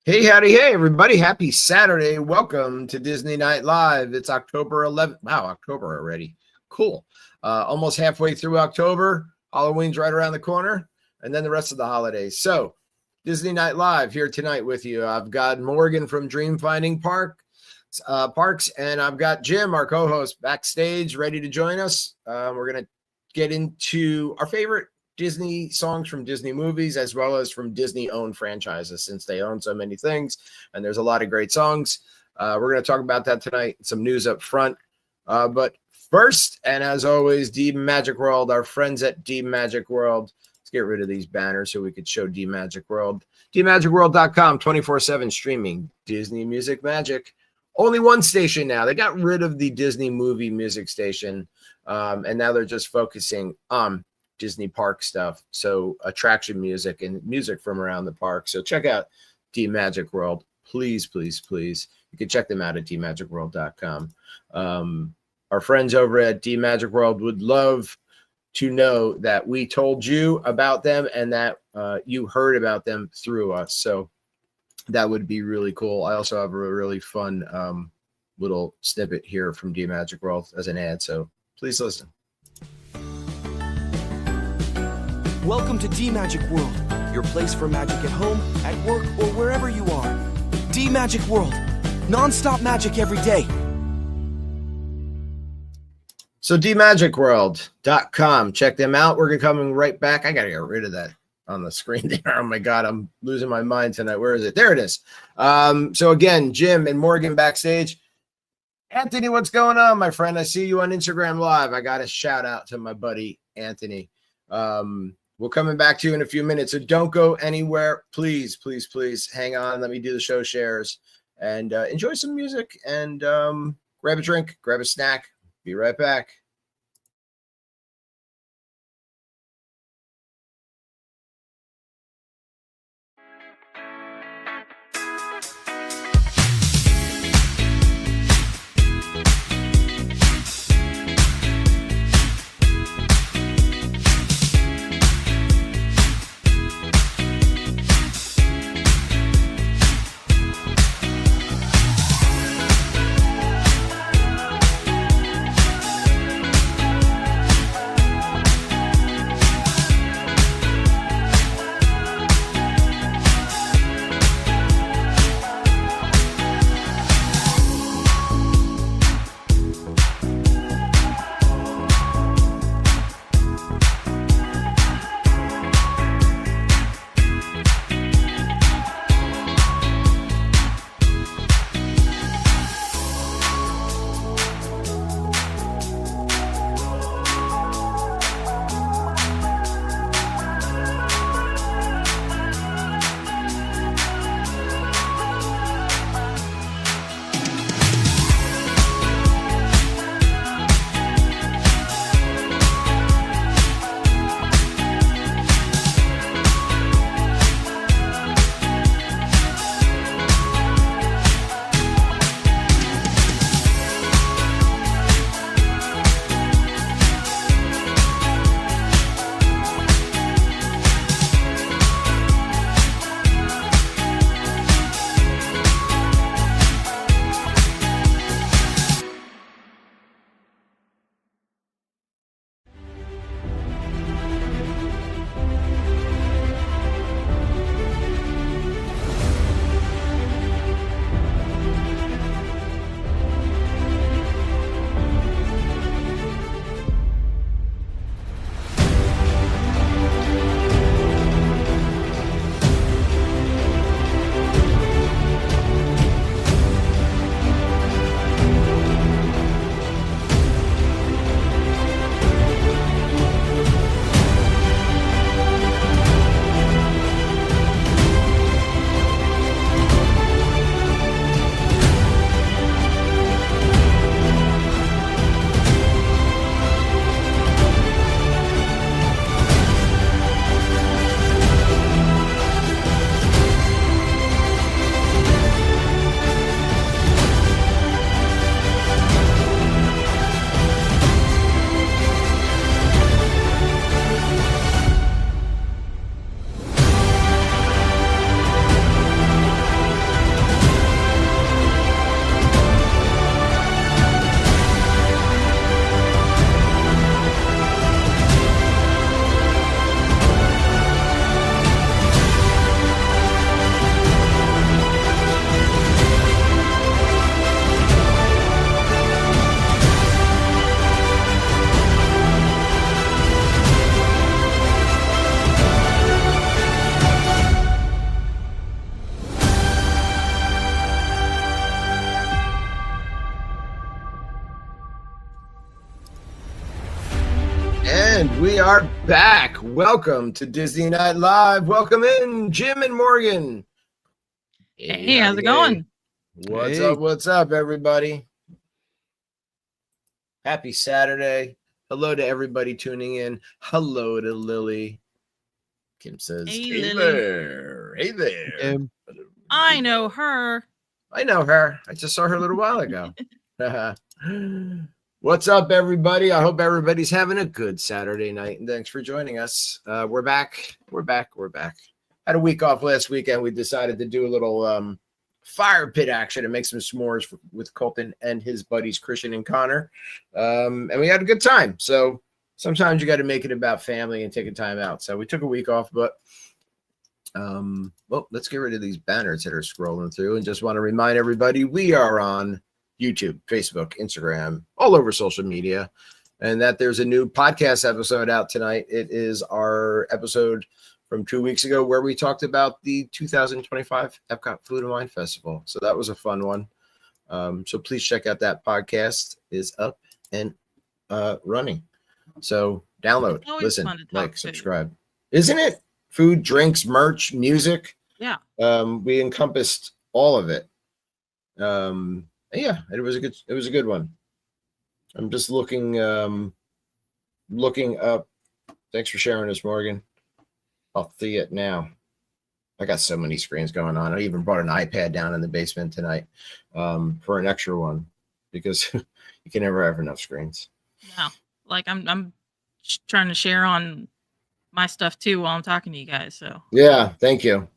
Hey, howdy, hey, everybody. Happy Saturday. Welcome to Disney Night Live. It's October 11th. Wow, October already. Cool. Almost halfway through October. Halloween's right around the corner, and then the rest of the holidays. So, Disney Night Live here tonight with you. I've got Morgan from Dream Finding Parks, and I've got Jim, our co-host, backstage, ready to join us. We're going to get into our favorite Disney songs from Disney movies, as well as from Disney-owned franchises, since they own so many things, and there's a lot of great songs. We're going to talk about that tonight. Some news up front. But first, and as always, D Magic World, our friends at D Magic World. Let's get rid of these banners so we could show D Magic World. DMagicWorld.com, 24/7 streaming Disney Music Magic. Only one station now. They got rid of the Disney movie music station, and now they're just focusing on Disney park stuff, so attraction music and music from around the park. So check out D Magic World, please. You can check them out at dmagicworld.com. Our friends over at D Magic World would love to know that we told you about them and that you heard about them through us. So that would be really cool. I also have a really fun little snippet here from D Magic World as an ad, so please listen. Welcome to D Magic World, your place for magic at home, at work, or wherever you are. D Magic World, non-stop magic every day. So dmagicworld.com, check them out. We're coming right back. I gotta get rid of that on the screen there. Oh my God, I'm losing my mind tonight. Where is it? There it is. So again, Jim and Morgan backstage. Anthony, what's going on, my friend? I see you on Instagram Live. I got a shout out to my buddy Anthony. We're coming back to you in a few minutes, so don't go anywhere. Please hang on. Let me do the show shares and enjoy some music and grab a drink, grab a snack. Be right back. And we are back. Welcome to Disney Night Live. Welcome in, Jim and Morgan. Hey, how's it going? What's up, everybody? Happy Saturday. Hello to everybody tuning in. Hello to Lily. Kim says, Hey, Lily. there. Hey there. I know her. I know her. I just saw her a little while ago. What's up, everybody? I hope everybody's having a good Saturday night, and thanks for joining us. We're back. Had a week off last weekend. We decided to do a little fire pit action and make some s'mores with Colton and his buddies Christian and Connor, and we had a good time. So sometimes you got to make it about family and take a time out. So we took a week off, but well, let's get rid of these banners that are scrolling through, and just want to remind everybody we are on YouTube, Facebook, Instagram, all over social media, and that there's a new podcast episode out tonight. It is our episode from 2 weeks ago where we talked about the 2025 Epcot Food and Wine Festival. So that was a fun one. So please check out that podcast. Is up and running. So download, listen, like, subscribe. Isn't it? Food, drinks, merch, music. Yeah. We encompassed all of it. Yeah, it was a good one. I'm just looking up. Thanks for sharing this, Morgan. I'll see it now. I got so many screens going on. I even brought an iPad down in the basement tonight for an extra one, because you can never have enough screens. No, like I'm trying to share on my stuff too while I'm talking to you guys. So yeah, thank you.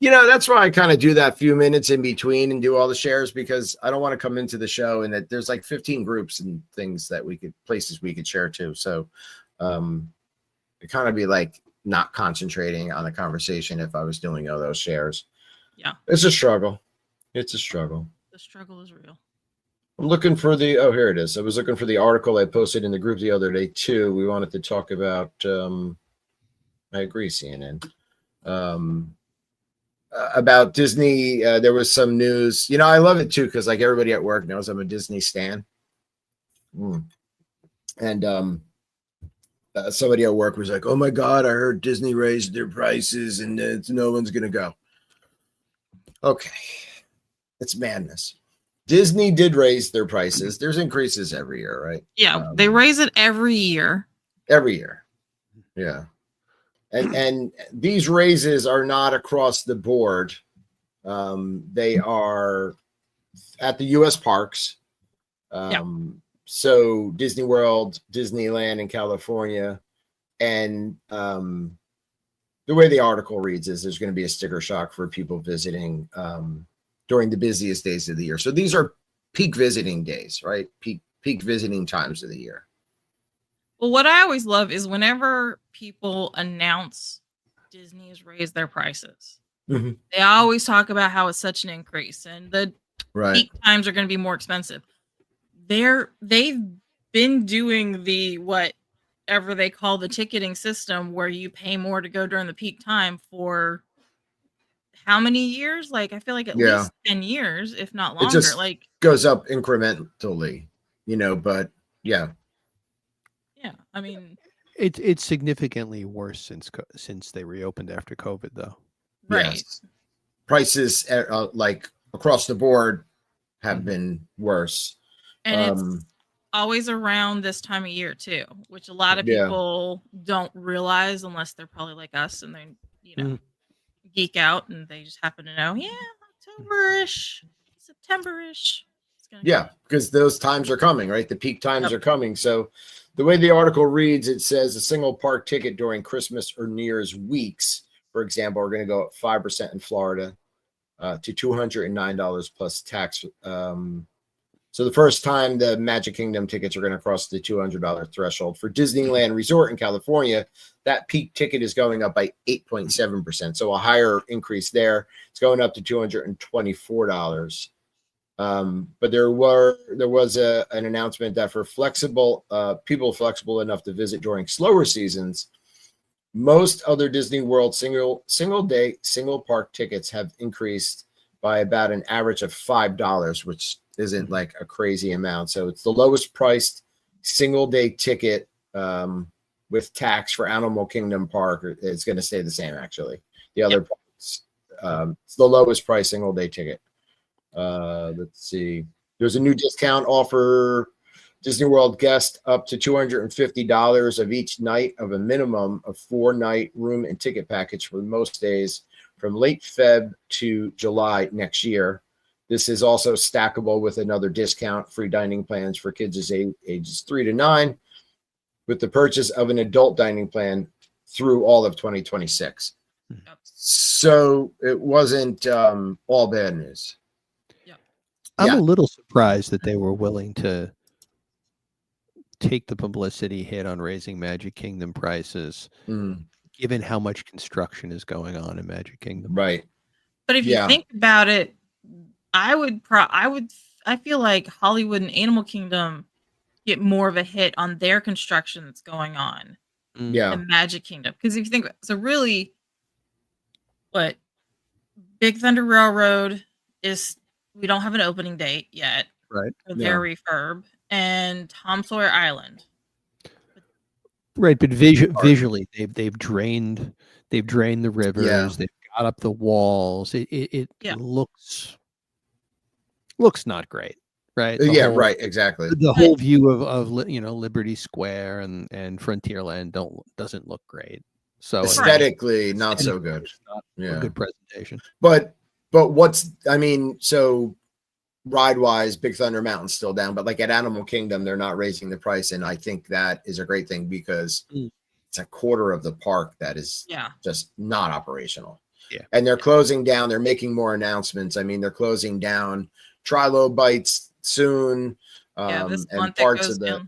You know, that's why I kind of do that few minutes in between and do all the shares, because I don't want to come into the show and that there's like 15 groups and things that places we could share to. So it kind of be like not concentrating on the conversation if I was doing all those shares. Yeah. It's a struggle. It's a struggle. The struggle is real. I'm looking for here it is. I was looking for the article I posted in the group the other day too. We wanted to talk about, I agree, CNN. About Disney, there was some news. You know, I love it too, because like everybody at work knows I'm a Disney stan. And somebody at work was like, "Oh my God, I heard Disney raised their prices and no one's gonna go." Okay, it's madness. Disney did raise their prices. There's increases every year, right? Yeah, they raise it every year. Every year, yeah. And these raises are not across the board. They are at the U.S. parks. So Disney World, Disneyland in California. And the way the article reads is there's going to be a sticker shock for people visiting during the busiest days of the year. So these are peak visiting days, right? Peak visiting times of the year. Well, what I always love is whenever people announce Disney has raised their prices, they always talk about how it's such an increase and the peak times are going to be more expensive. They've been doing the whatever they call the ticketing system, where you pay more to go during the peak time for how many years? Like I feel like at least 10 years, if not longer. It just like goes up incrementally, you know. But yeah. Yeah, I mean, it's significantly worse since they reopened after COVID, though. Right. Yes. Prices like across the board have been worse, and it's always around this time of year too, which a lot of people don't realize unless they're probably like us and they geek out and they just happen to know. Yeah, October-ish, September-ish. Yeah, because those times are coming, right? The peak times are coming. So the way the article reads, it says a single park ticket during Christmas or New Year's weeks, for example, are going to go up 5% in Florida to $209 plus tax. So the first time the Magic Kingdom tickets are going to cross the $200 threshold. For Disneyland Resort in California, that peak ticket is going up by 8.7%. So a higher increase there. It's going up to $224. But there was an announcement that for people flexible enough to visit during slower seasons, most other Disney World single day, single park tickets have increased by about an average of $5, which isn't like a crazy amount. So it's the lowest priced single day ticket with tax for Animal Kingdom Park, it's going to stay the same. Actually, the other parts, it's the lowest price single day ticket. Let's see. There's a new discount offer. Disney World guests up to $250 of each night of a minimum of 4-night room and ticket package for most days from late Feb to July next year. This is also stackable with another discount, free dining plans for kids ages 3 to 9, with the purchase of an adult dining plan through all of 2026. Yep. So it wasn't all bad news. Yep. I'm a little surprised that they were willing to take the publicity hit on raising Magic Kingdom prices, given how much construction is going on in Magic Kingdom. Right. But if you think about it, I feel like Hollywood and Animal Kingdom get more of a hit on their construction that's going on than Magic Kingdom. Because if you think, so really, what Big Thunder Railroad is, we don't have an opening date yet, right? For their refurb, and Tom Sawyer Island, right? But visually, they've drained the rivers, they've got up the walls. It looks not great, right? Right, exactly. The whole view of Liberty Square and Frontierland doesn't look great. So aesthetically, not so good. Not a good presentation. But so ride wise, Big Thunder Mountain's still down, but like at Animal Kingdom, they're not raising the price, and I think that is a great thing because it's a quarter of the park that is just not operational. Yeah, and they're closing down. They're making more announcements. I mean, they're closing down Trilo Bites soon. This and month parts goes of the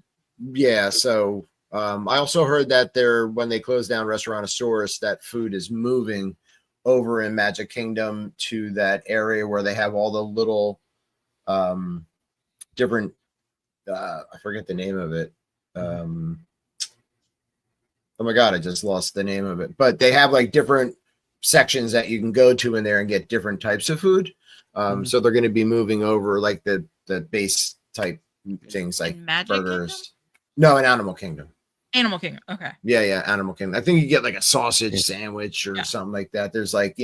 down. So I also heard that when they close down Restaurantosaurus, that food is moving over in Magic Kingdom to that area where they have all the little different I forget the name of it. Oh my god, I just lost the name of it. But they have like different sections that you can go to in there and get different types of food. So they're going to be moving over like the base type things like burgers. Kingdom? No, in Animal Kingdom. Animal Kingdom. Okay. Yeah, Animal Kingdom. I think you get like a sausage sandwich or something like that. There's like,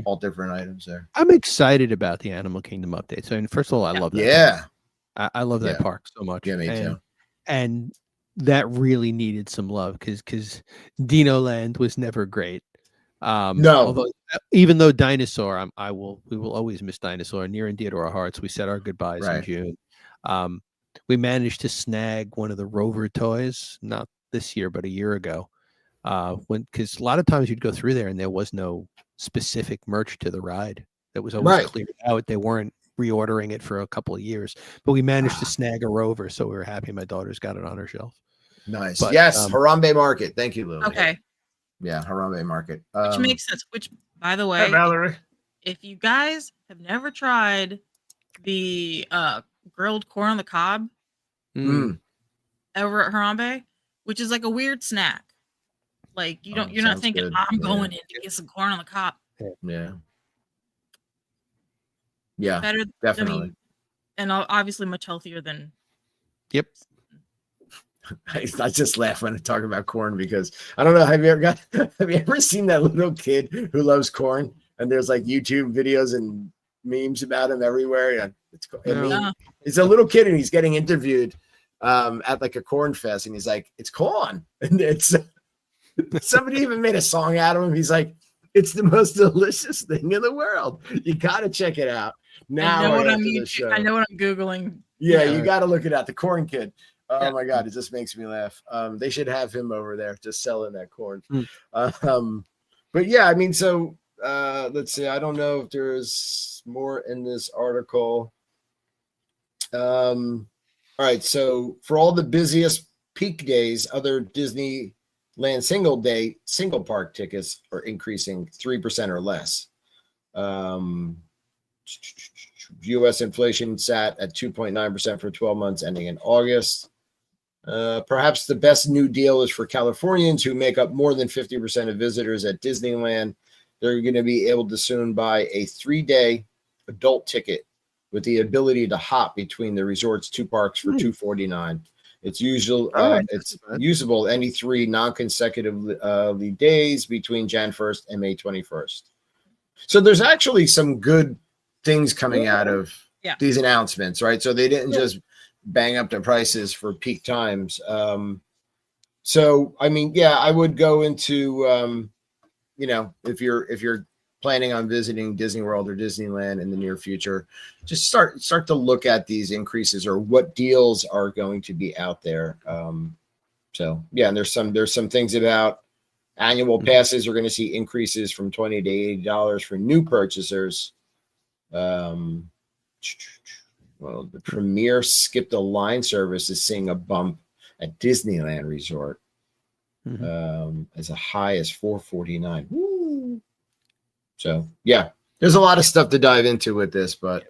all different items there. I'm excited about the Animal Kingdom update. So, first of all, I love that. Yeah. I love that park so much. Yeah, me too. And that really needed some love because Dino Land was never great. No. Even though Dinosaur, we will always miss Dinosaur, near and dear to our hearts. We said our goodbyes in June. We managed to snag one of the Rover toys, not this year, but a year ago. Because a lot of times you'd go through there and there was no specific merch to the ride that was always cleared out. They weren't reordering it for a couple of years, but we managed to snag a Rover, so we were happy. My daughter's got it on her shelf. Nice. But, yes, Harambe Market. Thank you, Lily. Okay. Yeah, Harambe Market. Which makes sense. Which, by the way, Valerie, if you guys have never tried the grilled corn on the cob over at Harambe, which is like a weird snack. Like you're not thinking, good. I'm going in to get some corn on the cob. Yeah, better, definitely, and obviously much healthier than. Yep. I just laugh when I talk about corn because I don't know. Have you ever seen that little kid who loves corn? And there's like YouTube videos and memes about him everywhere. Yeah, it's a little kid and he's getting interviewed at like a corn fest, and he's like, "It's corn," and it's somebody even made a song out of him. He's like, "It's the most delicious thing in the world. You got to check it out." Now I know what I'm Googling. Yeah, you got to look it out. The Corn Kid. Oh my God, it just makes me laugh. They should have him over there just selling that corn. But yeah, I mean, so let's see. I don't know if there's more in this article. All right, so for all the busiest peak days, other Disneyland single park tickets are increasing 3% or less. U.S. inflation sat at 2.9% for 12 months ending in August. Perhaps the best new deal is for Californians who make up more than 50% of visitors at Disneyland. They're going to be able to soon buy a 3-day adult ticket with the ability to hop between the resort's two parks for $249. It's usable any 3 non-consecutive days between Jan 1st and May 21st. So there's actually some good things coming out of these announcements, right? So they didn't just bang up the prices for peak times. So I mean, yeah, I would go into if you're planning on visiting Disney World or Disneyland in the near future, just start to look at these increases or what deals are going to be out there. So yeah, and there's some things about annual passes. We're going to see increases from $20 to $80 for new purchasers. Well, the Premier Skip the Line service is seeing a bump at Disneyland Resort as high as $449. Woo. So yeah, there's a lot of stuff to dive into with this, but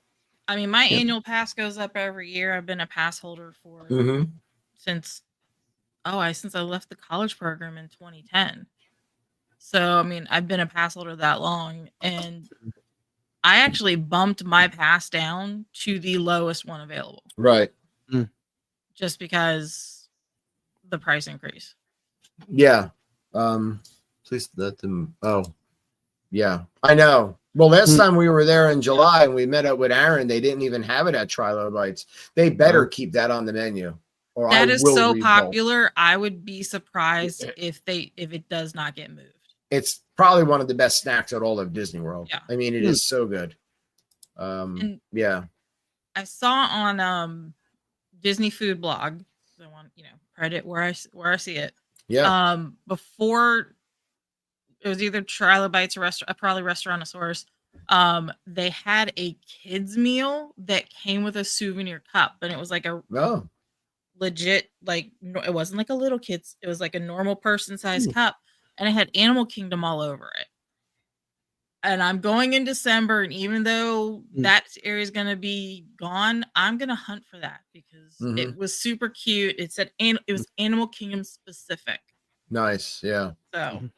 I mean, my annual pass goes up every year. I've been a pass holder for since I left the college program in 2010. So I mean, I've been a pass holder that long, and I actually bumped my pass down to the lowest one available. Right. Just because the price increase. Yeah. Please let them. Oh, yeah, I know. Well, last time we were there in July and we met up with Aaron, they didn't even have it at Trilobites. They better keep that on the menu. Or that is so popular. I would be surprised if it does not get moved. It's probably one of the best snacks at all of Disney World. Yeah. I mean, it is so good. Yeah. I saw on Disney Food Blog, the one, credit where I see it. Yeah. Before it was either Trilobites or probably Restaurantosaurus. They had a kids meal that came with a souvenir cup, and it was like a legit, like, it wasn't like a little kid's, it was like a normal person sized cup, and it had Animal Kingdom all over it. And I'm going in December, and even though that area is going to be gone, I'm going to hunt for that because it was super cute. It said it was Animal Kingdom specific. Nice. Yeah. So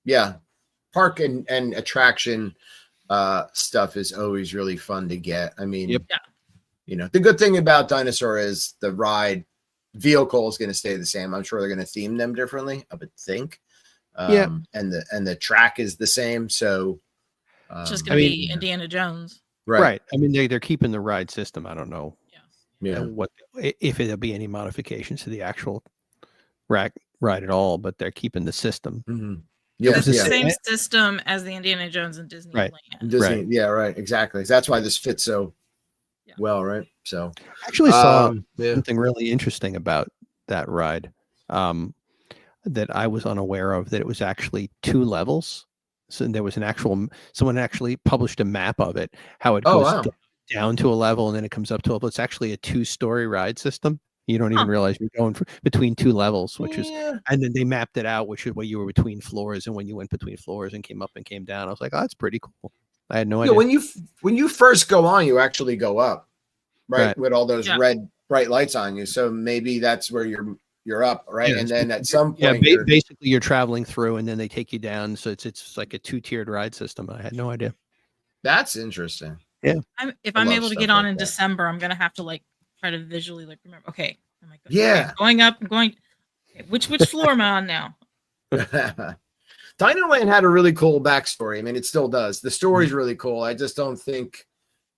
yeah, park and attraction stuff is always really fun to get. I mean, the good thing about Dinosaur is the ride vehicle is going to stay the same. I'm sure they're going to theme them differently, I would think. And the track is the same. So it's just going to be Indiana Jones. Right. I mean, they're keeping the ride system. I don't know. Yeah. What if it'll be any modifications to the actual ride at all, but they're keeping the system. Yeah, it's the same system as the Indiana Jones and Disneyland. Right. Disney, yeah, right, exactly. That's why this fits so well, right? So I actually saw something really interesting about that ride that I was unaware of, that it was actually 2 levels. So there was someone actually published a map of it, how it goes down to a level and then it comes up to a level. It's actually a 2-story ride system. You don't even realize you're going between 2 levels, which is, and then they mapped it out, which is where you were between floors and when you went between floors and came up and came down. I was like, oh, that's pretty cool. I had no idea. When you first go on, you actually go up, right? With all those red bright lights on you. So maybe that's where you're up, right? Yeah, and then at some point, basically you're traveling through, and then they take you down. So it's like a 2-tiered ride system. I had no idea. That's interesting. Yeah. If I'm able to get on in December, I'm gonna have to try to visually remember. Okay, oh my God, okay, going up. I'm going. Okay, which floor am I on now? Dinoland had a really cool backstory. I mean, it still does. The story's really cool. I just don't think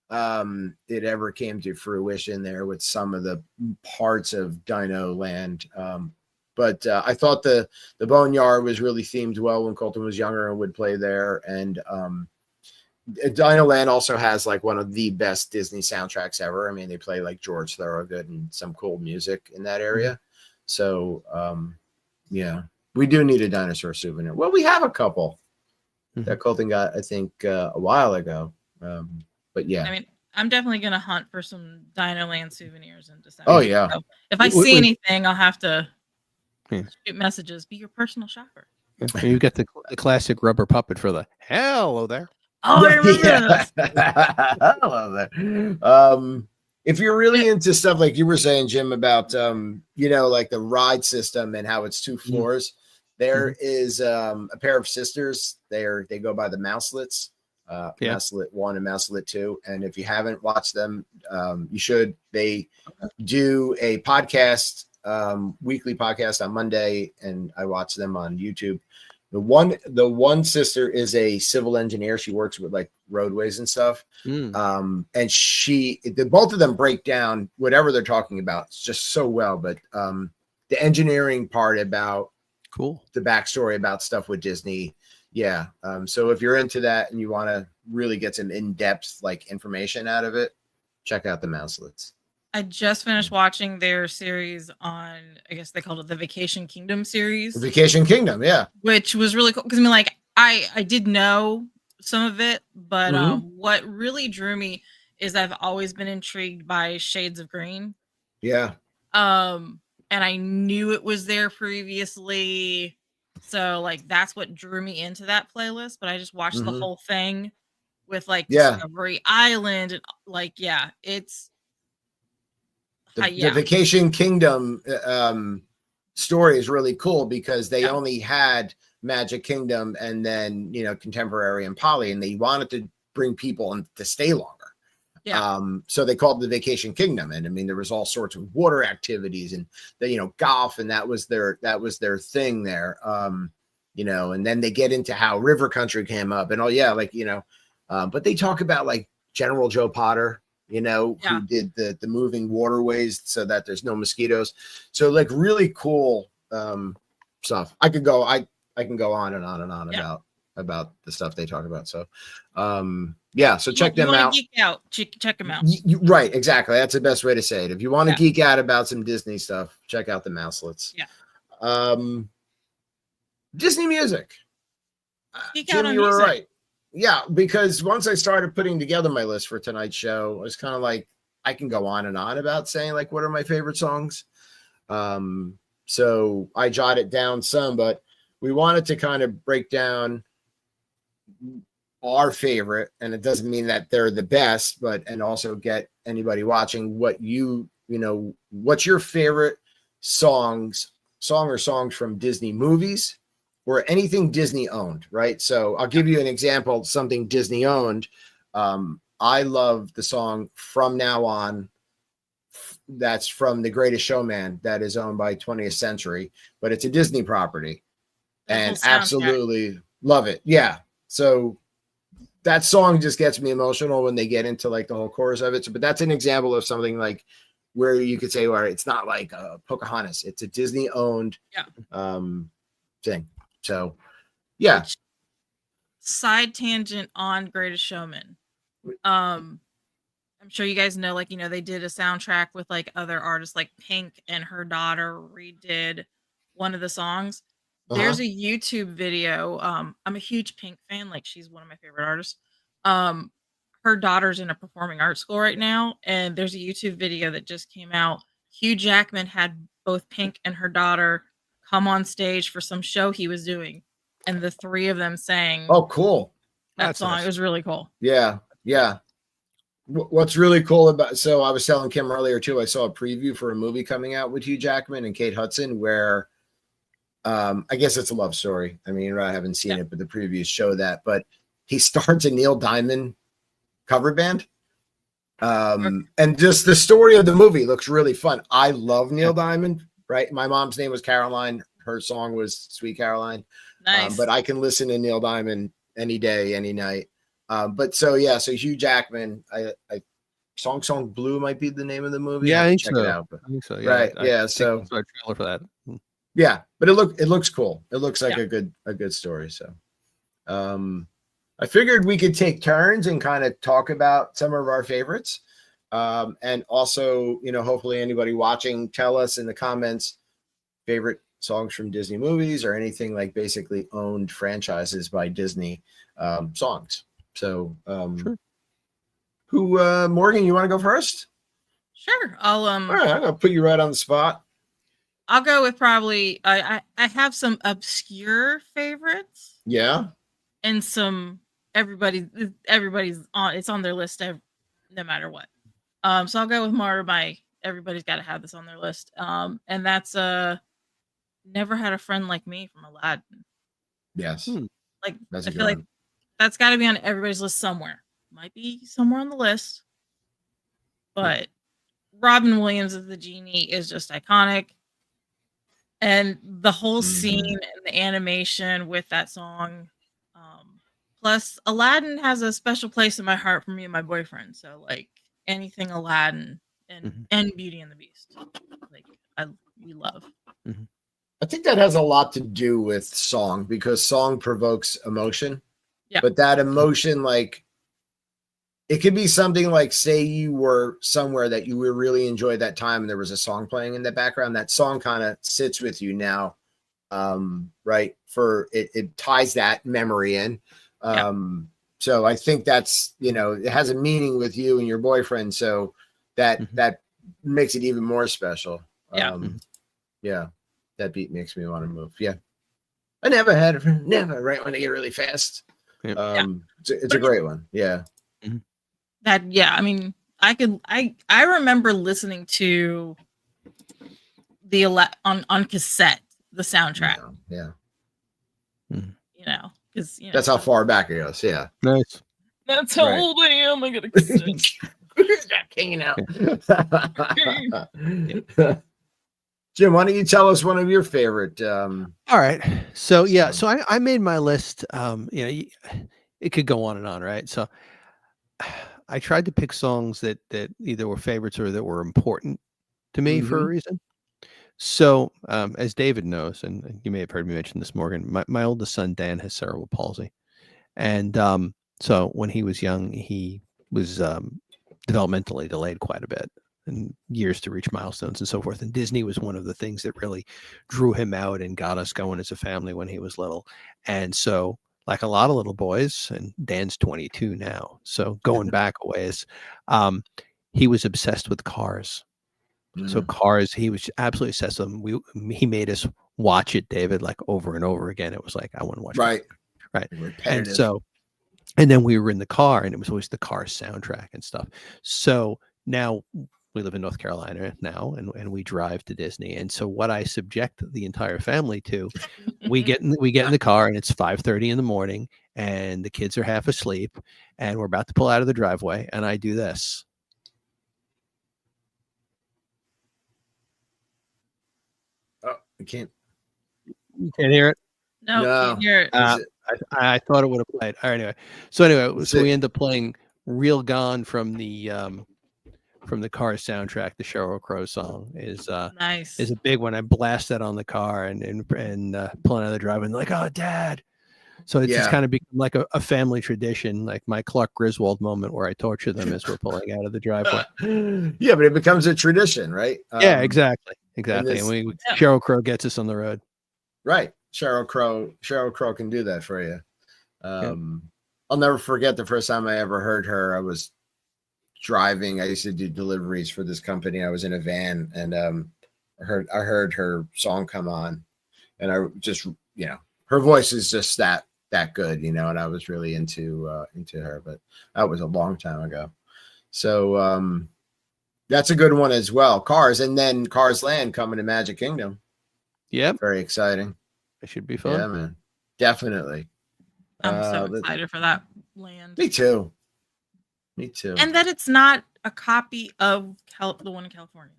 it ever came to fruition there with some of the parts of Dino Land. But I thought the Boneyard was really themed well when Colton was younger and would play there. And Dino Land also has one of the best Disney soundtracks ever. I mean, they play George Thorogood and some cool music in that area. So we do need a dinosaur souvenir. Well, we have a couple that Colton got, I think, a while ago. But yeah, I mean, I'm definitely going to hunt for some Dino Land souvenirs in December. Oh yeah. So if I see anything, I'll have to shoot messages. Be your personal shopper. You get the classic rubber puppet for the hello there. Oh, I remember I love that. If you're really into stuff like you were saying, Jim, about the ride system and how it's 2 floors, there is a pair of sisters. They go by the Mouselets, Mouselet 1 and Mouselet 2. And if you haven't watched them, you should. They do a podcast weekly podcast on Monday, and I watch them on YouTube. The one sister is a civil engineer. She works with like roadways and stuff. And both of them break down whatever they're talking about just so well. But the engineering part about the backstory about stuff with Disney. Yeah. So if you're into that and you want to really get some in-depth like information out of it, check out the Mouselets. I just finished watching their series on, I guess they called it the Vacation Kingdom series. Vacation Kingdom, yeah. Which was really cool. Because I mean, like, I did know some of it, but what really drew me is I've always been intrigued by Shades of Green. Yeah. And I knew it was there previously. So like that's what drew me into that playlist. But I just watched the whole thing with like Discovery Island and like, it's the Vacation Kingdom story is really cool because they only had Magic Kingdom and then, you know, Contemporary and Poly, and they wanted to bring people in to stay longer. Yeah. So they called it the Vacation Kingdom. And I mean, there was all sorts of water activities and the, you know, golf, and that was their thing there. You know, and then they get into how River Country came up and but they talk about like General Joe Potter, you know, who did the moving waterways so that there's no mosquitoes. So like really cool stuff. I can go on and on and on about the stuff they talk about. So so check them out. Geek out. Check them out. Right, exactly. That's the best way to say it. If you want to geek out about some Disney stuff, check out the Mouselets. Yeah. Disney music. Jim, you were right. Yeah, because once I started putting together my list for tonight's show, I was kind of like, I can go on and on about saying like, what are my favorite songs? So I jotted down some, but we wanted to kind of break down our favorite, and it doesn't mean that they're the best, and also get anybody watching what what's your favorite song or songs from Disney movies or anything Disney owned, right? So I'll give you an example, something Disney owned. I love the song From Now On. That's from The Greatest Showman, that is owned by 20th Century, but it's a Disney property, and absolutely love it. Yeah. So that song just gets me emotional when they get into like the whole chorus of it. So, but that's an example of something like where you could say, well, it's not like Pocahontas. It's a Disney owned thing. So, yeah. Side tangent on Greatest Showman. I'm sure you guys know, like, you know, they did a soundtrack with like other artists, like Pink and her daughter redid one of the songs. There's a YouTube video. I'm a huge Pink fan. Like, she's one of my favorite artists. Her daughter's in a performing arts school right now, and there's a YouTube video that just came out. Hugh Jackman had both Pink and her daughter come on stage for some show he was doing, and the three of them sang. Oh, cool! That song. Nice. It was really cool. Yeah, yeah. What's really cool about, so I was telling Kim earlier too, I saw a preview for a movie coming out with Hugh Jackman and Kate Hudson where I guess it's a love story. I mean, I haven't seen it, but the previews show that. But he starts a Neil Diamond cover band. And just the story of the movie looks really fun. I love Neil Diamond, right? My mom's name was Caroline. Her song was Sweet Caroline. Nice. But I can listen to Neil Diamond any day, any night. So Hugh Jackman, I Song Blue might be the name of the movie. Yeah, I think check so. it out. I think so. Yeah. Right. I so I saw a trailer for that. Yeah, but it looks cool. It looks like a good story. So I figured we could take turns and kind of talk about some of our favorites. And also, you know, hopefully anybody watching, tell us in the comments favorite songs from Disney movies or anything like basically owned franchises by Disney songs. So sure. Who Morgan, you want to go first? Sure. All right, I'm gonna put you right on the spot. I'll go with probably I have some obscure favorites. Yeah. And some everybody's on, it's on their list no matter what. So I'll go with more of my everybody's got to have this on their list. And that's Never Had a Friend Like Me from Aladdin. Yes. Like I feel like that's got to be on everybody's list somewhere. Might be somewhere on the list. But Robin Williams as the genie is just iconic. And the whole scene and the animation with that song. Plus, Aladdin has a special place in my heart for me and my boyfriend. So, like, anything Aladdin and Beauty and the Beast, like, we love. I think that has a lot to do with song, because song provokes emotion. Yeah. But that emotion, like, it could be something like, say you were somewhere that you really enjoyed that time and there was a song playing in the background. That song kind of sits with you now, right? For it ties that memory in. So I think that's, it has a meaning with you and your boyfriend. So that makes it even more special. Yeah. That beat makes me want to move. Yeah. I never had it. Never, right? When I get really fast. It's a great one. Yeah. I mean, I remember listening to the on cassette, the soundtrack. Yeah. Because that's how far back it goes. Yeah. Nice. That's how old I am. I got a cassette. Hanging out. Jim, why don't you tell us one of your favorite? All right. So I made my list. It could go on and on, right? So I tried to pick songs that either were favorites or that were important to me for a reason. So as David knows, and you may have heard me mention this, Morgan, my oldest son, Dan, has cerebral palsy. And so when he was young, he was developmentally delayed quite a bit, and years to reach milestones and so forth. And Disney was one of the things that really drew him out and got us going as a family when he was little. And so, like a lot of little boys, and Dan's 22 now, so going back a ways, he was obsessed with cars. So Cars, he was absolutely obsessed with them. He made us watch it, David, like over and over again. It was like, I want to watch it. Right. And so, and then we were in the car, and it was always the Cars soundtrack and stuff. So now we live in North Carolina now, and we drive to Disney. And so what I subject the entire family to, we get in the car, and it's 5:30 in the morning, and the kids are half asleep, and we're about to pull out of the driveway, and I do this. You can't hear it. No. Can't hear it. I thought it would have played. All right, anyway. So we end up playing "Real Gone" from the Cars soundtrack. The Sheryl Crow song is nice. Is a big one. I blast that on the car and pulling out of the driveway, and like, oh, Dad. So it's just kind of become like a family tradition, like my Clark Griswold moment where I torture them as we're pulling out of the driveway. Yeah, but it becomes a tradition, right? Yeah, exactly. And Sheryl Crow gets us on the road. Right. Sheryl Crow can do that for you. I'll never forget the first time I ever heard her. I was driving. I used to do deliveries for this company. I was in a van, and I heard her song come on, and I just, her voice is just that good, and I was really into her, but that was a long time ago. So that's a good one as well. Cars, and then Cars Land coming to Magic Kingdom. Yep. Very exciting. It should be fun. Yeah, man. Definitely. I'm so excited for that land. Me too. And that it's not a copy of the one in California.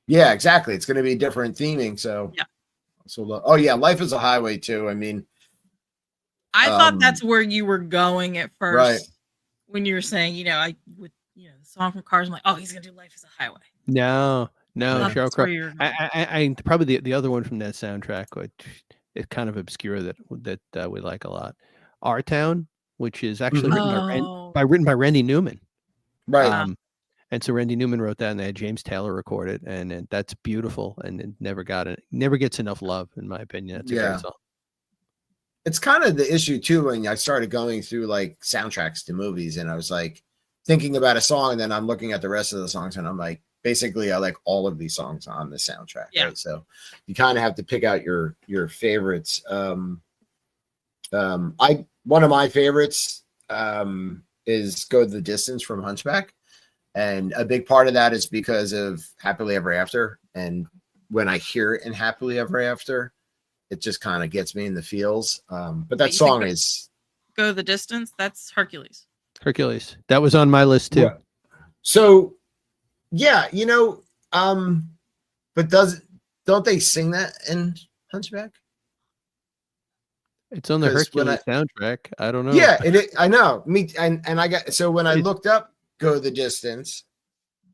Yeah, exactly. It's going to be different theming. So yeah. So Life is a Highway too. I mean, I thought that's where you were going at first, right? When you were saying, the song from Cars. I'm like, oh, he's gonna do Life is a Highway. No, Sheryl Crow. I probably the other one from that soundtrack, which is kind of obscure that we like a lot. Our Town, which is actually written by Randy Newman, right? And so Randy Newman wrote that, and they had James Taylor record it, and that's beautiful, and it never gets enough love, in my opinion. That's a great song. It's kind of the issue too when I started going through like soundtracks to movies, and I was like thinking about a song, and then I'm looking at the rest of the songs, and I'm like, basically, I like all of these songs on the soundtrack. Yeah. Right? So you kind of have to pick out your favorites. One of my favorites is "Go the Distance" from Hunchback. And a big part of that is because of Happily Ever After. And when I hear it in Happily Ever After, it just kind of gets me in the feels. But that song is Go the Distance. That's Hercules. That was on my list too. So, yeah, but don't they sing that in Hunchback? It's on the Hercules soundtrack. I don't know. Yeah, I know. And I got so when I looked up "Go the Distance,"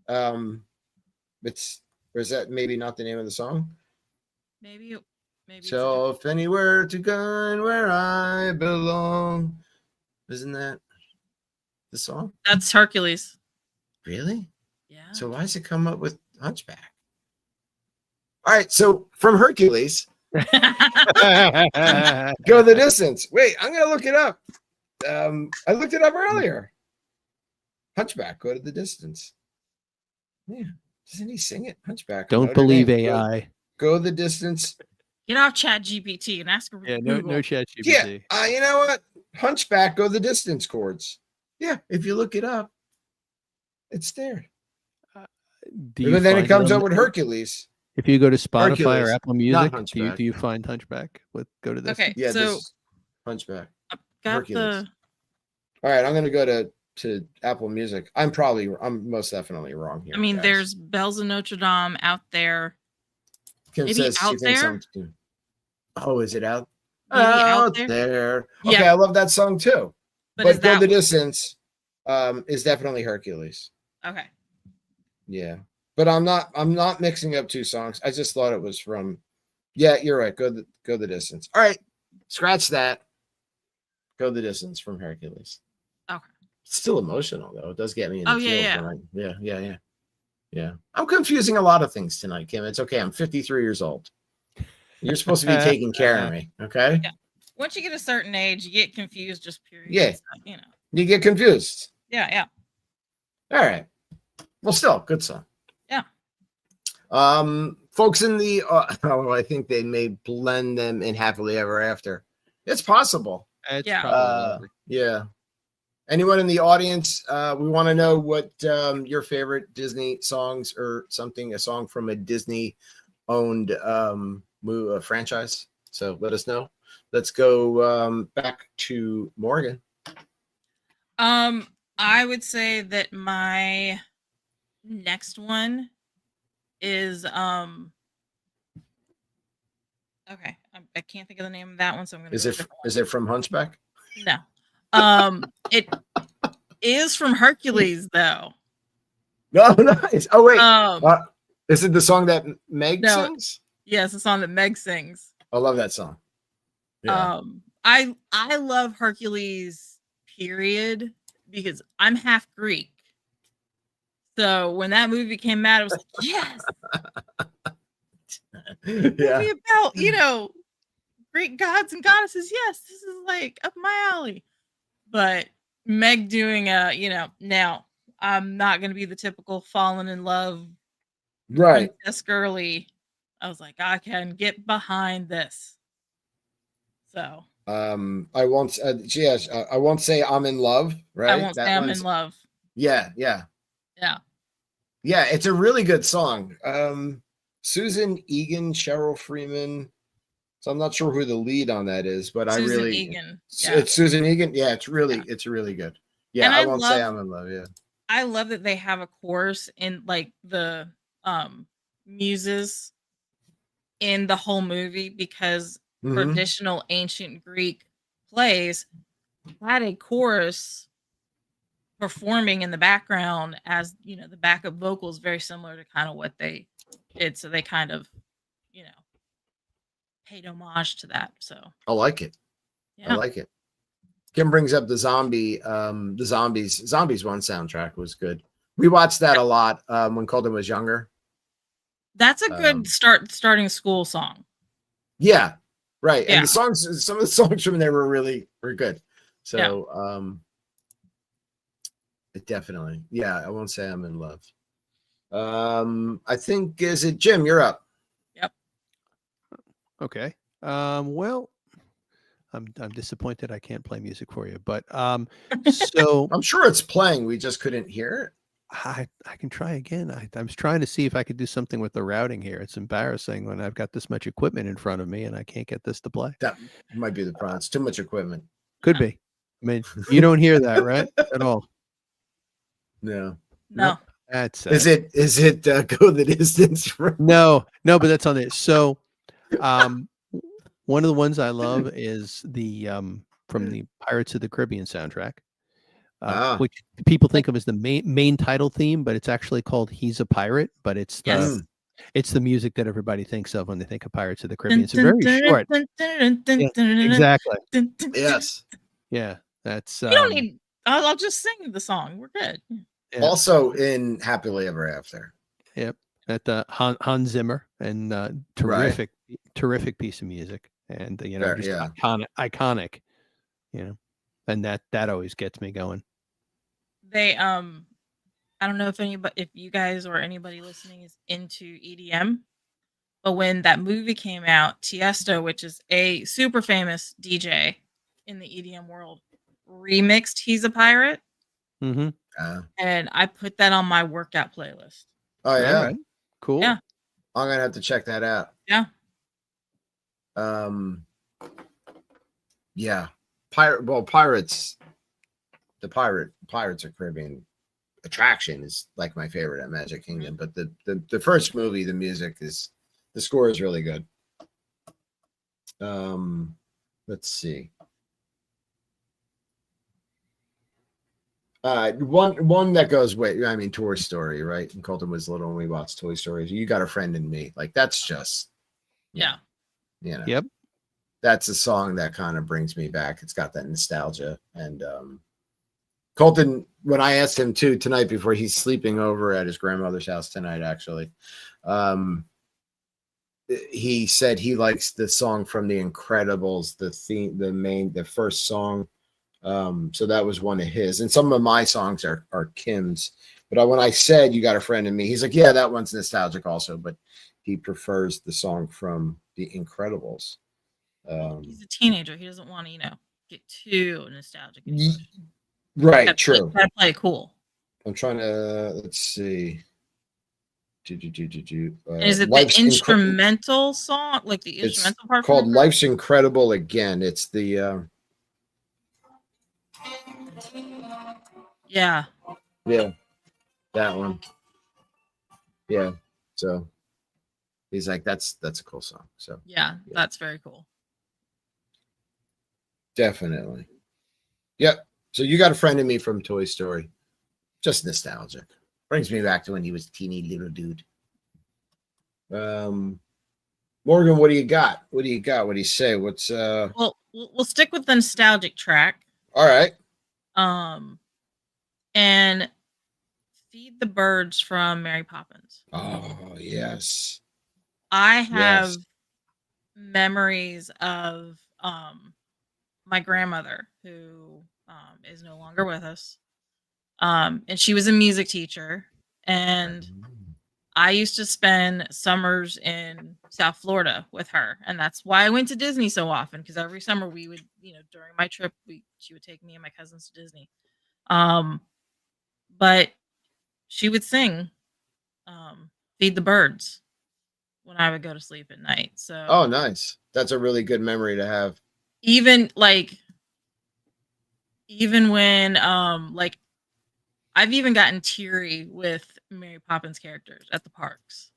it's or is that maybe not the name of the song? Maybe. So if anywhere to go and where I belong, isn't that the song? That's Hercules. Really? Yeah. So why does it come up with Hunchback? All right, so from Hercules. Go the Distance. Wait, I'm gonna look it up. I looked it up earlier. Hunchback, Go to the Distance. Yeah, doesn't he sing it? Hunchback. Don't believe AI. Go the Distance. Get off Chat GPT and ask her. Yeah, no Chat GPT. Yeah, you know what? Hunchback, Go the Distance chords. Yeah, if you look it up, it's there. But then it comes up with Hercules. If you go to Spotify Hercules, or Apple Music, do you find Hunchback with Go to this? Okay, yeah, so this Hunchback. Hercules. All right, I'm gonna go to Apple Music. I'm most definitely wrong here. I mean, guys. there's Bells of Notre Dame out there. Kim Maybe says Out There. Oh, is it out? Maybe Out There. Okay, Yeah. I love that song too. But Go the Distance is definitely Hercules. Okay. Yeah. But I'm not mixing up two songs. I just thought it was from. Yeah, you're right. Go the Distance. All right, scratch that. Go the Distance from Hercules. Okay. It's still emotional though. It does get me in the feels. Yeah. I'm confusing a lot of things tonight, Kim. It's okay. I'm 53 years old. You're supposed to be taking care of me. Okay. Yeah. Once you get a certain age, you get confused. Just period. Yeah. You know. You get confused. Yeah. All right. Well, still good song. Yeah. Folks in the I think they may blend them in Happily Ever After. It's possible. Yeah. Anyone in the audience? We want to know what your favorite Disney songs or something, a song from a Disney owned franchise. So let us know. Let's go back to Morgan. I would say that my next one is okay. I can't think of the name of that one, so I'm gonna. Is it from Hunchback? No. It is from Hercules though. No, nice. Oh wait. Is it the song that Meg sings? Yes, the song that Meg sings. I love that song. Yeah. I love Hercules, period, because I'm half Greek. So when that movie came out, I was like, yes. Yeah. Movie about, Greek gods and goddesses. Yes, this is like up my alley. But Meg doing now I'm not gonna be the typical fallen in love princess girly. I was like, I can get behind this. So I won't say I'm in love, right? I won't say I'm in love. Yeah. It's a really good song. Susan Egan, Cheryl Freeman. So I'm not sure who the lead on that is, but Egan. Yeah. It's Susan Egan. Yeah, it's really good. Yeah, and I won't say I'm in love. Yeah. I love that they have a chorus in like the muses in the whole movie because traditional ancient Greek plays had a chorus performing in the background as the backup vocals, very similar to kind of what they did. So they kind of paid homage to that. So I like it. Yeah. I like it. Kim brings up the Zombies one soundtrack was good. We watched that a lot when Colton was younger. That's a good starting school song. Yeah, right. Yeah. And some of the songs from there were good. So it definitely. Yeah, I won't say I'm in love. I think is it Jim, you're up. Yep. Okay. Well, I'm disappointed I can't play music for you, but so I'm sure it's playing. We just couldn't hear it. I can try again. I was trying to see if I could do something with the routing here. It's embarrassing when I've got this much equipment in front of me and I can't get this to play. That might be the problem. It's too much equipment. Could be. I mean, you don't hear that, right? At all. No. No. That's is it Go the Distance? No, but that's on it. So, one of the ones I love is the from the Pirates of the Caribbean soundtrack, which people think of as the main title theme, but it's actually called "He's a Pirate." But it's the music that everybody thinks of when they think of Pirates of the Caribbean. It's very short. Yeah, exactly. Yes. Yeah, that's. You don't need. I'll just sing the song. We're good. Yeah. Also in Happily Ever After. Yep. At the Hans Zimmer, and terrific piece of music, and iconic, and that always gets me going. They I don't know if you guys or anybody listening is into EDM, but when that movie came out, Tiesto, which is a super famous DJ in the EDM world, remixed "He's a Pirate," and I put that on my workout playlist. Oh yeah. Right. Cool. Yeah. I'm gonna have to check that out. Yeah. Yeah. Pirates. The Pirates of Caribbean attraction is like my favorite at Magic Kingdom. But the first movie, the score is really good. Let's see. One that goes way. I mean, Toy Story, right? And Colton was little when we watched Toy Story. You Got a Friend in Me. Like that's just, Yep. That's a song that kind of brings me back. It's got that nostalgia. And Colton, when I asked him tonight before he's sleeping over at his grandmother's house tonight, actually, he said he likes the song from The Incredibles, the first song. So that was one of his, and some of my songs are Kim's. But when I said You Got a Friend in Me, he's like, yeah, that one's nostalgic also, but he prefers the song from The Incredibles. He's a teenager. He doesn't want to, get too nostalgic. Right, true. Gotta play it cool. I'm trying to let's see. Is it the instrumental song, like the instrumental part? Called "Life's Incredible Again." It's the. Yeah, that one. Yeah, so he's like, that's a cool song. So yeah, that's very cool. Definitely. Yep. So You Got a Friend in Me from Toy Story. Just nostalgic. Brings me back to when he was a teeny little dude. Morgan, what do you got? What do you say? What's Well, we'll stick with the nostalgic track. All right. And Feed the Birds from Mary Poppins. Oh, yes. I have memories of my grandmother, who is no longer with us. And she was a music teacher, and I used to spend summers in South Florida with her, and that's why I went to Disney so often, because every summer we would, during my trip, she would take me and my cousins to Disney. But she would sing Feed the Birds when I would go to sleep at night. So oh, nice. That's a really good memory to have. Even when I've even gotten teary with Mary Poppins characters at the parks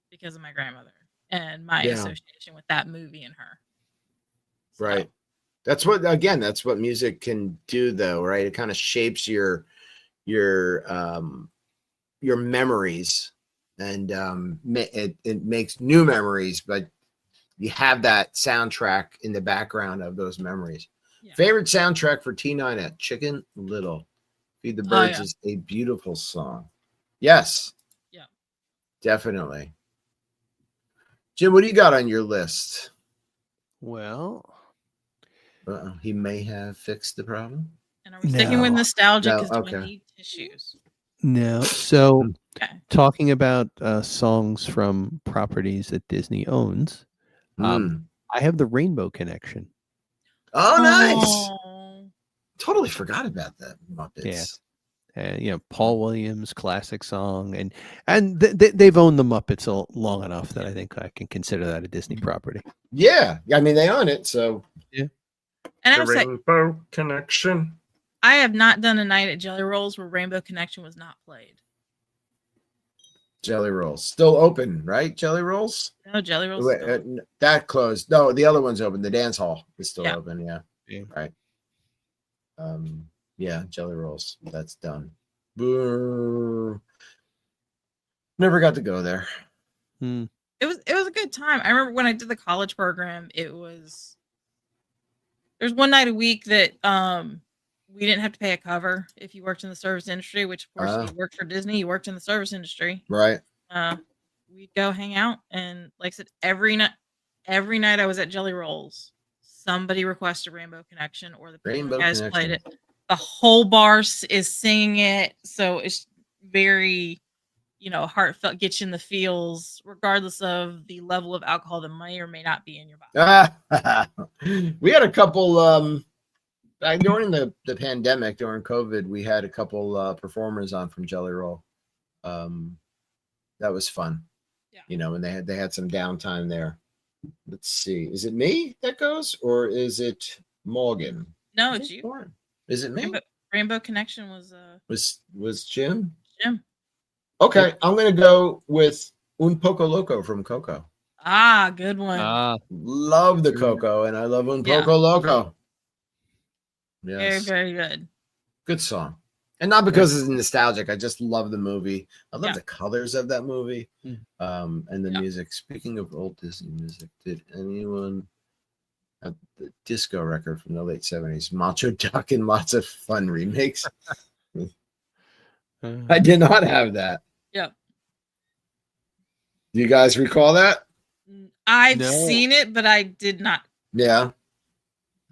because of my grandmother and my association with that movie and her. So. Right. That's what music can do, though, right? It kind of shapes your memories, and it makes new memories, but you have that soundtrack in the background of those memories. Yeah. Favorite soundtrack for T9 at Chicken Little. Feed the Birds is a beautiful song. Yes. Yeah. Definitely. Jim, what do you got on your list? Well, he may have fixed the problem. And are we sticking with nostalgia because we need tissues? No. So talking about songs from properties that Disney owns, I have the Rainbow Connection. Oh, nice. Totally forgot about that. Muppets. Yeah. And Paul Williams, classic song, and they've owned the Muppets long enough that I think I can consider that a Disney property. Yeah, I mean they own it, so yeah. And the Rainbow Connection. I have not done a night at Jelly Rolls where Rainbow Connection was not played. Jelly Rolls still open, right? Jelly Rolls. No, Jelly Rolls. Wait, that closed. No, the other one's open. The dance hall is still open. Yeah. Right. Yeah, Jelly Rolls. That's done. Boo. Never got to go there. It was a good time. I remember when I did the college program, there's one night a week that we didn't have to pay a cover if you worked in the service industry, which of course if you worked for Disney, you worked in the service industry. Right. We'd go hang out, and like I said, every night I was at Jelly Rolls, somebody requested Rainbow Connection, or the Rainbow guys Connection. played it. The whole bar is singing it, so it's very, heartfelt, gets you in the feels, regardless of the level of alcohol that may or may not be in your body. We had a couple during the pandemic, during COVID, we had a couple performers on from Jelly Roll. That was fun. Yeah. And they had some downtime there. Let's see. Is it me that goes, or is it Morgan? No, it's you. Is it me? Rainbow Connection was Jim? Jim. Okay, I'm gonna go with Un Poco Loco from Coco. Ah, good one. Love the Coco, and I love Un Poco Loco. Yes. Very, very good. Good song. And not because it's nostalgic. I just love the movie. I love the colors of that movie. And the music. Speaking of old Disney music, did anyone have the disco record from the late 70s? Macho Duck and Lots of Fun remakes. I did not have that. Yep. Do you guys recall that? I've seen it, but I did not. Yeah.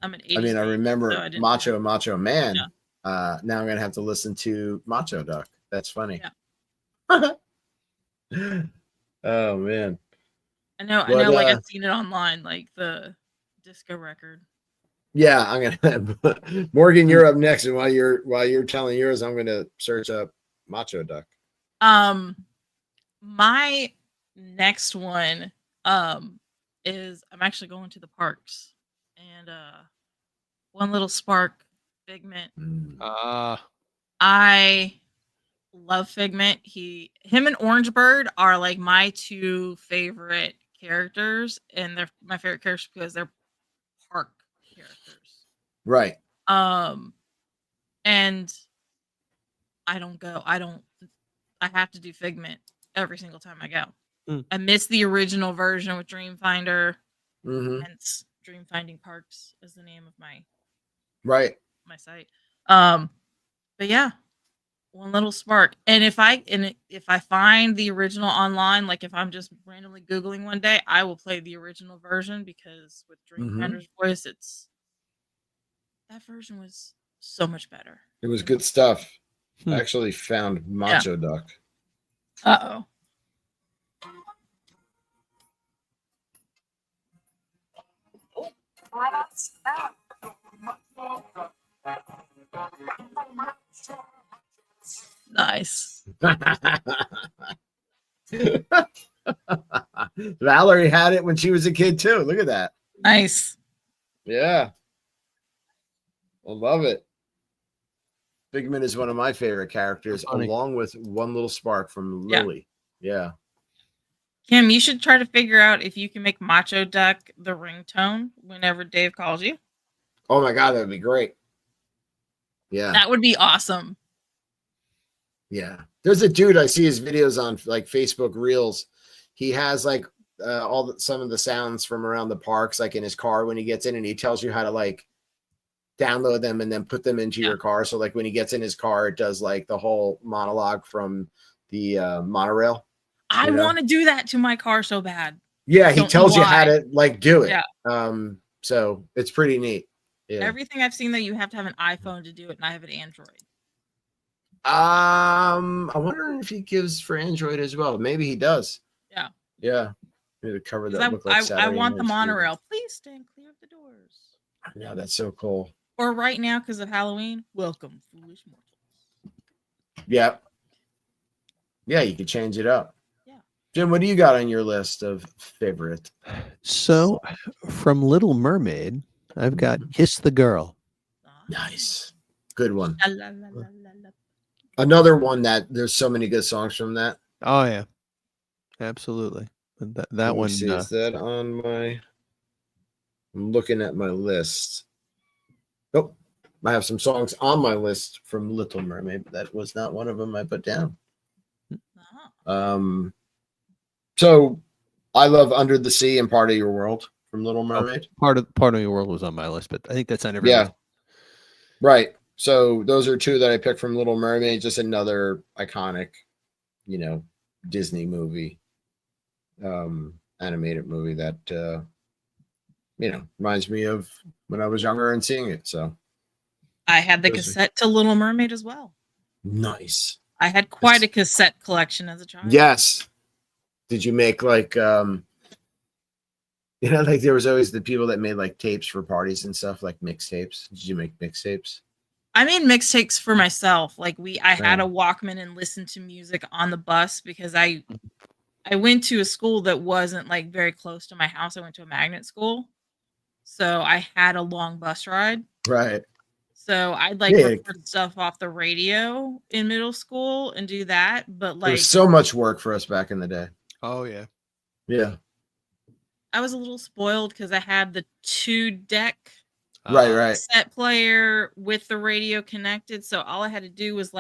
I'm an 80s. I mean, I remember Macho Man. Yeah. Now I'm gonna have to listen to Macho Duck. That's funny. Yeah. Oh man. I know. Like I've seen it online, like the disco record. Yeah, I'm gonna. Morgan, you're up next, and while you're telling yours, I'm gonna search up Macho Duck. My next one is I'm actually going to the parks, and One Little Spark, Figment. I love Figment. Him and Orange Bird are like my two favorite characters, and they're my favorite characters because they're park characters. Right. And I have to do Figment every single time I go. I miss the original version with Dreamfinder. Hence Dream Finding Parks is the name of my site. But yeah, One Little Spark. And if I find the original online, like if I'm just randomly Googling one day, I will play the original version, because with Dreamfinder's voice, that version was so much better. It was good stuff. I actually found Macho Duck. Uh-oh. Nice. Valerie had it when she was a kid too. Look at that. Nice. Yeah. I love it. Figment is one of my favorite characters, along with One Little Spark from Lily. Yeah. Kim, you should try to figure out if you can make Macho Duck the ringtone whenever Dave calls you. Oh my God, that would be great. Yeah. That would be awesome. Yeah. There's a dude, I see his videos on like Facebook Reels. He has like some of the sounds from around the parks, like in his car when he gets in, and he tells you how to like download them and then put them into your car. So like when he gets in his car, it does like the whole monologue from the monorail. I want to do that to my car so bad. Yeah, he tells you how to like do it. Yeah. So it's pretty neat. Yeah. Everything I've seen that you have to have an iPhone to do it, and I have an Android. I'm wondering if he gives for Android as well. Maybe he does. Yeah. Yeah. Maybe cover that look like I want the monorail. Please stand clear of the doors. Yeah, that's so cool. Or right now, because of Halloween, welcome, foolish mortals. Yeah. Yeah, you could change it up. Yeah. Jim, what do you got on your list of favorite? So from Little Mermaid, I've got Kiss the Girl. Nice. Good one. La, la, la, la, la. Another one that there's so many good songs from that. Oh, yeah. Absolutely. And that Let me one. see, is that on my? I'm looking at my list. Nope. I have some songs on my list from Little Mermaid, but that was not one of them I put down. So I love Under the Sea and Part of Your World from Little Mermaid. Part of Your World was on my list, but I think that's on every list. Right. So those are two that I picked from Little Mermaid. Just another iconic, Disney movie, animated movie that reminds me of when I was younger and seeing it. So I had the cassette to Little Mermaid as well. Nice. I had quite a cassette collection as a child. Yes. Did you make like there was always the people that made like tapes for parties and stuff, like mixtapes. Did you make mixtapes? I made mixtapes for myself. Like I had a Walkman and listened to music on the bus because I went to a school that wasn't like very close to my house. I went to a magnet school. So I had a long bus ride. Right. So I'd record stuff off the radio in middle school and do that. But there was so much work for us back in the day. Oh yeah. Yeah. I was a little spoiled because I had the 2-deck right set player with the radio connected. So all I had to do was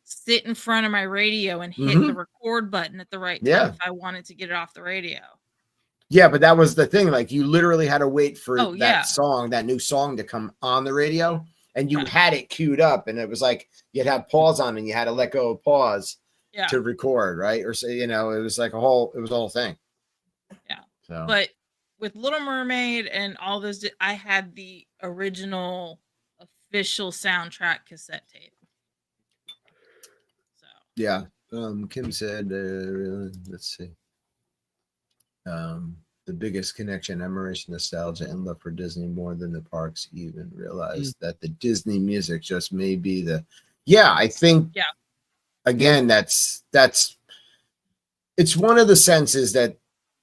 sit in front of my radio and hit the record button at the right time if I wanted to get it off the radio. Yeah, but that was the thing. Like you literally had to wait for that new song to come on the radio, and you had it queued up, and it was like you'd have pause on, and you had to let go of pause to record, right? Or say, it was like a whole thing. Yeah. So. But with Little Mermaid and all those, I had the original official soundtrack cassette tape. So. Yeah. Kim said, let's see. The biggest connection, admiration, nostalgia, and love for Disney more than the parks even realized that the Disney music just may be I think again that's it's one of the senses that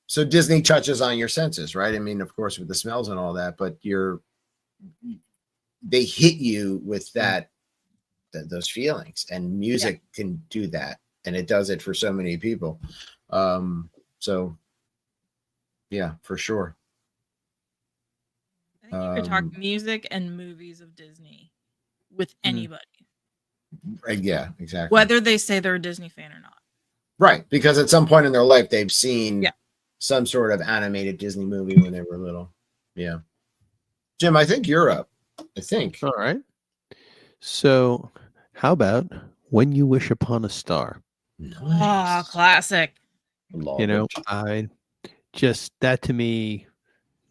so Disney touches on your senses, right? I mean, of course, with the smells and all that, but they hit you with those feelings, and music can do that, and it does it for so many people. So yeah, for sure. I think you could talk music and movies of Disney with anybody. Yeah, exactly. Whether they say they're a Disney fan or not. Right, because at some point in their life, they've seen some sort of animated Disney movie when they were little. Yeah. Jim, I think you're up. I think. All right. So how about When You Wish Upon a Star? Nice. Oh, classic. I just that to me,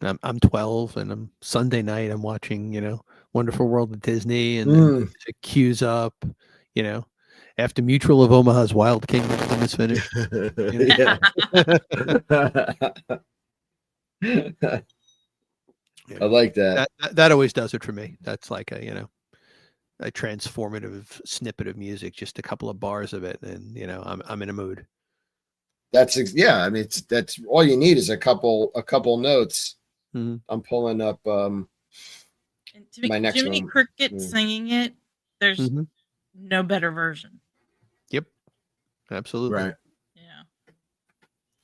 I'm 12 and I'm Sunday night. I'm watching, Wonderful World of Disney, and then it cues up, after Mutual of Omaha's Wild Kingdom is finished. I like that. That always does it for me. That's like a transformative snippet of music, just a couple of bars of it, and I'm in a mood. That's I mean, that's all you need is a couple notes. Mm-hmm. I'm pulling up my next Jiminy one. Cricket singing it. There's no better version. Yep, absolutely. Right. Yeah.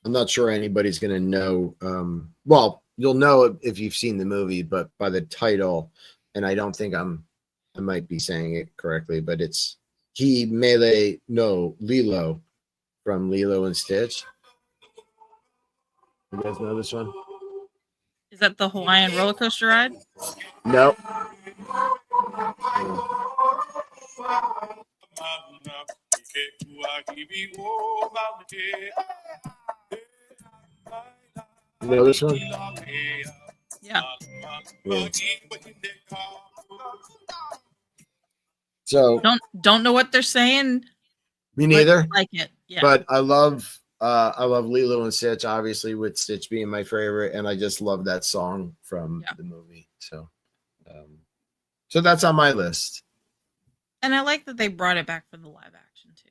I'm not sure anybody's gonna know. Well, you'll know if you've seen the movie, but by the title, and I don't think I might be saying it correctly, but it's Lilo from Lilo and Stitch. You guys know this one? Is that the Hawaiian roller coaster ride? Nope. You know this one? Yeah. So don't know what they're saying. Me neither. Like it. Yeah. But I love Lilo and Stitch, obviously, with Stitch being my favorite, and I just love that song from the movie. So so that's on my list. And I like that they brought it back for the live action too.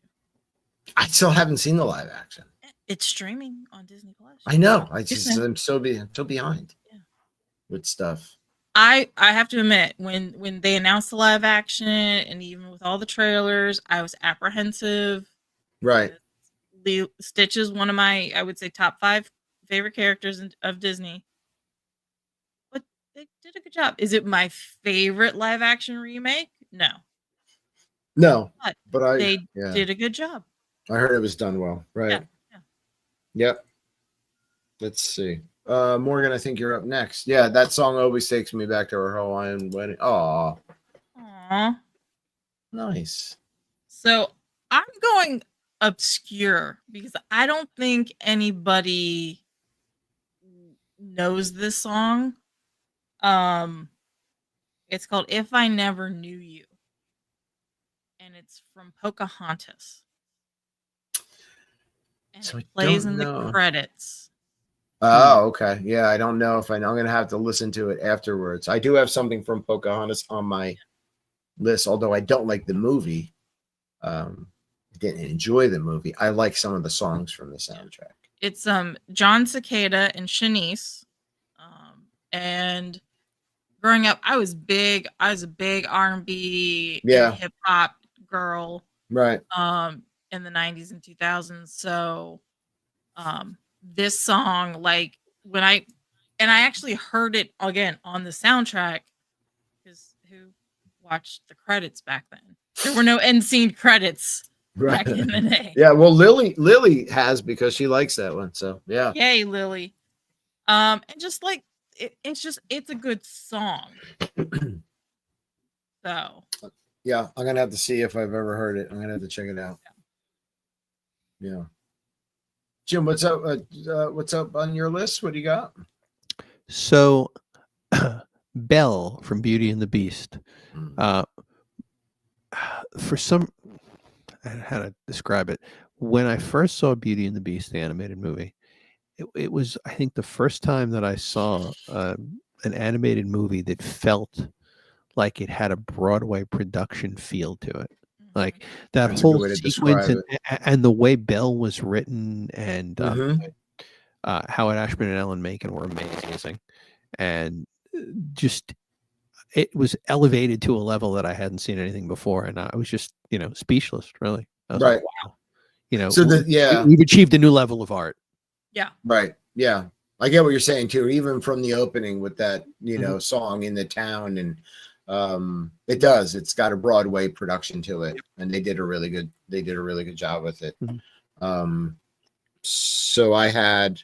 I still haven't seen the live action. It's streaming on Disney Plus. I know. I'm so behind with stuff. I have to admit, when they announced the live action, and even with all the trailers, I was apprehensive. Right. Stitch is one of my, I would say, top 5 favorite characters of Disney. But they did a good job. Is it my favorite live action remake? No. No, but they did a good job. I heard it was done well. Right. Yeah. Yep. Let's see. Morgan, I think you're up next. Yeah, that song always takes me back to our Hawaiian wedding. Aww. Nice. So I'm going obscure because I don't think anybody knows this song. It's called If I Never Knew You. And it's from Pocahontas. And so it plays in the credits. Oh, okay. Yeah, I don't know if I'm going to have to listen to it afterwards. I do have something from Pocahontas on my list, although I don't like the movie. Didn't enjoy the movie. I like some of the songs from the soundtrack. It's John Cicada and Shanice. And growing up, I was a big R&B and hip hop girl. Right. In the 90s and 2000s. So this song, like when I actually heard it again on the soundtrack, because who watched the credits back then? There were no end scene credits back in the day. Yeah, well, Lily has, because she likes that one. So yeah. Yay, Lily. And just like it's a good song. So yeah, I'm gonna have to see if I've ever heard it. I'm gonna have to check it out. Yeah. Jim, what's up? What's up on your list? What do you got? So, Belle from Beauty and the Beast. For some, how to describe it? When I first saw Beauty and the Beast, the animated movie, it was, I think, the first time that I saw an animated movie that felt like it had a Broadway production feel to it. Like that That's whole sequence and the way Belle was written, and Howard Ashman and Ellen Menken were amazing, and just it was elevated to a level that I hadn't seen anything before, and I was just speechless. Really, I was like, wow, So we've achieved a new level of art. Yeah. Right. Yeah, I get what you're saying too. Even from the opening with that song in the town, and it's got a Broadway production to it, and they did a really good job with it. So I had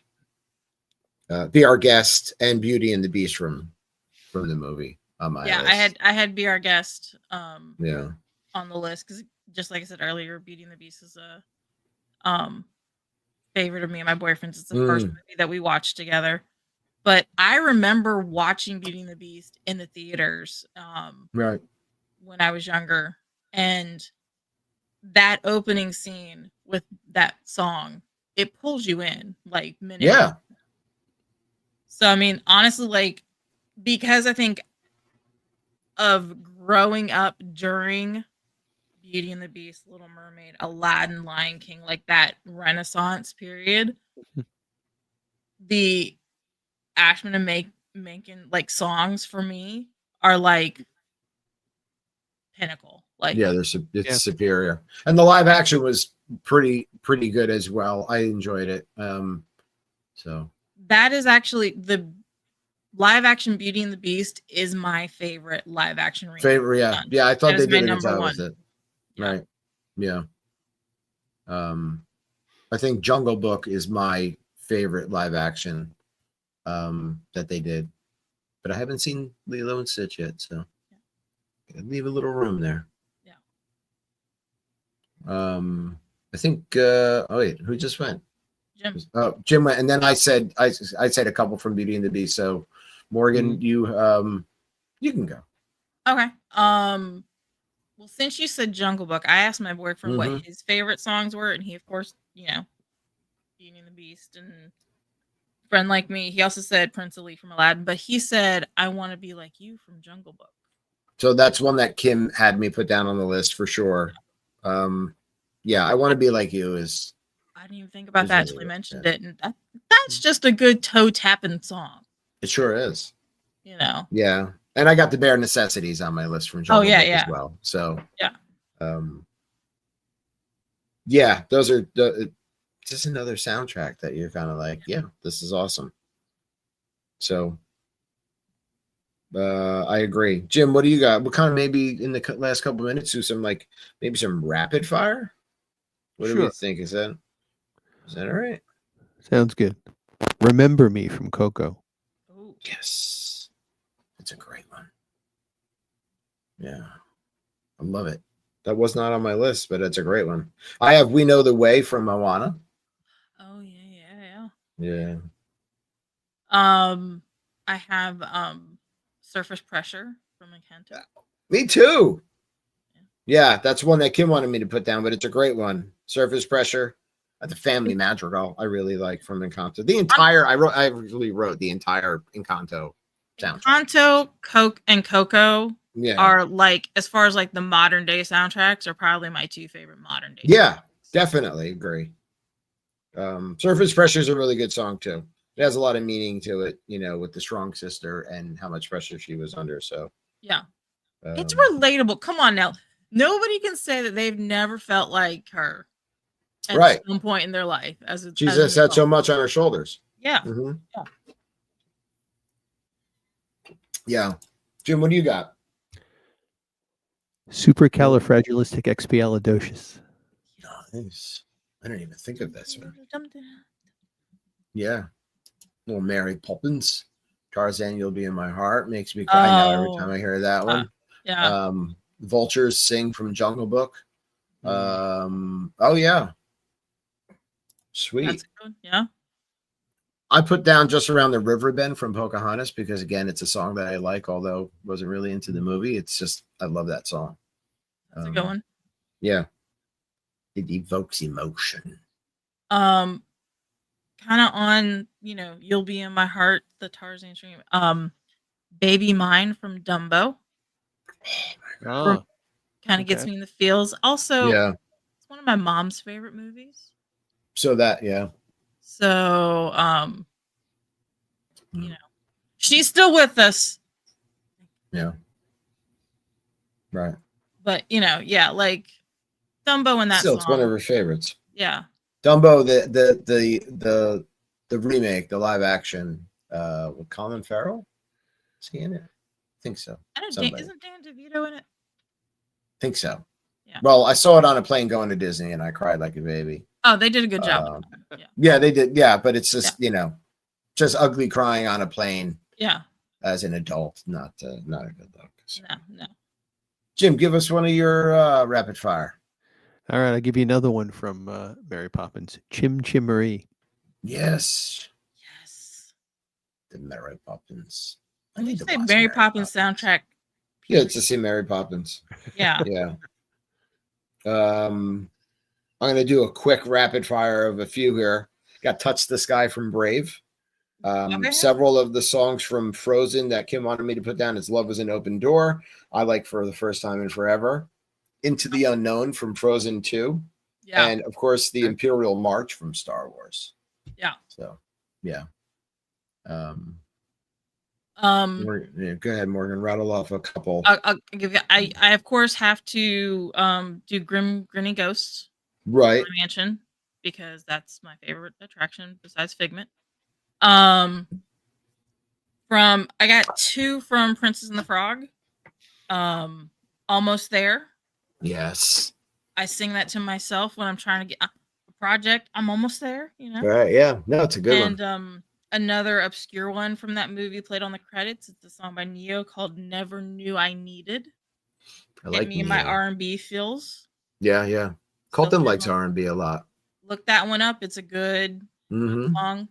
Be Our Guest and Beauty and the Beast from the movie on my list. I had Be Our Guest on the list because, just like I said earlier, Beauty and the Beast is a favorite of me and my boyfriend's. It's the first movie that we watched together. But I remember watching Beauty and the Beast in the theaters when I was younger. And that opening scene with that song, it pulls you in like minutes. Yeah. So, I mean, honestly, like, because I think of growing up during Beauty and the Beast, Little Mermaid, Aladdin, Lion King, like that Renaissance period, the Ashman and Menken like songs for me are like pinnacle. Like, yeah, it's superior, and the live action was pretty good as well. I enjoyed it. So that is actually the live action Beauty and the Beast is my favorite live action remake. Yeah. I thought they did a good job with it. Right. Yeah. I think Jungle Book is my favorite live action that they did, but I haven't seen Lilo and Stitch yet, so leave a little room there. I think who just went? Jim. Jim went, and then I said a couple from Beauty and the Beast. So Morgan, you can go. Okay. Well, since you said Jungle Book, I asked my boyfriend what his favorite songs were, and he, of course, Beauty and the Beast and Friend Like Me. He also said Prince Ali from Aladdin, but he said I Want to Be Like You from Jungle Book. So that's one that Kim had me put down on the list for sure. I Want to Be Like You is. I didn't even think about that until he mentioned it, and that's just a good toe tapping song. It sure is. Yeah. And I got the Bare Necessities on my list from Jungle Book as well. So those are just another soundtrack that you're kind of like, yeah, this is awesome. So I agree. Jim, what do you got? What kind of, maybe in the last couple of minutes, do some like maybe some rapid fire? What do we think? Is that all right? Sounds good. Remember Me from Coco. Oh, Yes. It's a great one. Yeah. I love it. That was not on my list, but it's a great one. I have We Know the Way from Aulani. oh yeah. Yeah. I have Surface Pressure from Encanto. Me too. Yeah, that's one that Kim wanted me to put down, but it's a great one. Surface Pressure. The Family Madrigal I really like from Encanto. The entire I really wrote the entire Encanto soundtrack. Encanto, Coco are like, as far as like the modern day soundtracks, are probably my two favorite modern day. Yeah, definitely agree. Surface Pressure is a really good song too. It has a lot of meaning to it, you know, with the strong sister and how much pressure she was under. So yeah, it's relatable. Come on now, nobody can say that they've never felt like her at some point in their life. She just had so much on her shoulders. Yeah. Mm-hmm. Yeah. Jim, what do you got? Supercalifragilisticexpialidocious. Nice. I didn't even think of this one. Yeah. Little Mary Poppins. Tarzan, You'll Be in My Heart makes me cry now every time I hear that one. Yeah. Vultures Sing from Jungle Book. Oh yeah. Sweet. That's good. Yeah. I put down Just Around the River Bend from Pocahontas because, again, it's a song that I like, although wasn't really into the movie. It's just, I love that song. That's a good one. Yeah. It evokes emotion. Kind of on, you know, You'll Be in My Heart, the Tarzan stream. Baby Mine from Dumbo. Oh, kind of gets me in the feels. Also, yeah, it's one of my mom's favorite movies. So that, yeah. So, you know, she's still with us. Yeah. Right. But, you know, yeah, like Dumbo and that still, song. It's one of her favorites. Yeah. Dumbo, the remake, the live action, with Colin Farrell. Is he in it? I think so. Isn't Dan DeVito in it? Think so. Yeah. Well, I saw it on a plane going to Disney, and I cried like a baby. Oh, they did a good job. Yeah, they did. Yeah, but it's just you know, just ugly crying on a plane. Yeah. As an adult, not a good look. So. No. Jim, give us one of your rapid fire. All right, I'll give you another one from Mary Poppins. Chim Chimmery. Yes. The Mary Poppins. I need to say Mary Poppins soundtrack. Yeah, it's to see Mary Poppins. Yeah. Yeah. I'm gonna do a quick rapid fire of a few here. Got Touch the Sky from Brave. Several of the songs from Frozen that Kim wanted me to put down is Love is an Open Door. I like For the First Time in Forever. Into the Unknown from Frozen 2. Yeah. And of course the Imperial March from Star Wars. Yeah. So yeah. Go ahead, Morgan. Rattle off a couple. I'll give you. I of course have to do Grinny Ghosts. Right. Mansion, because that's my favorite attraction besides Figment. I got two from Princess and the Frog. Almost There. Yes. I sing that to myself when I'm trying to get a project. I'm almost there, you know. Right. Yeah. No, it's a good one. And another obscure one from that movie played on the credits. It's a song by Neo called "Never Knew I Needed." I like me and my R&B feels. Yeah. Colton likes R&B a lot. Look that one up. It's a good song.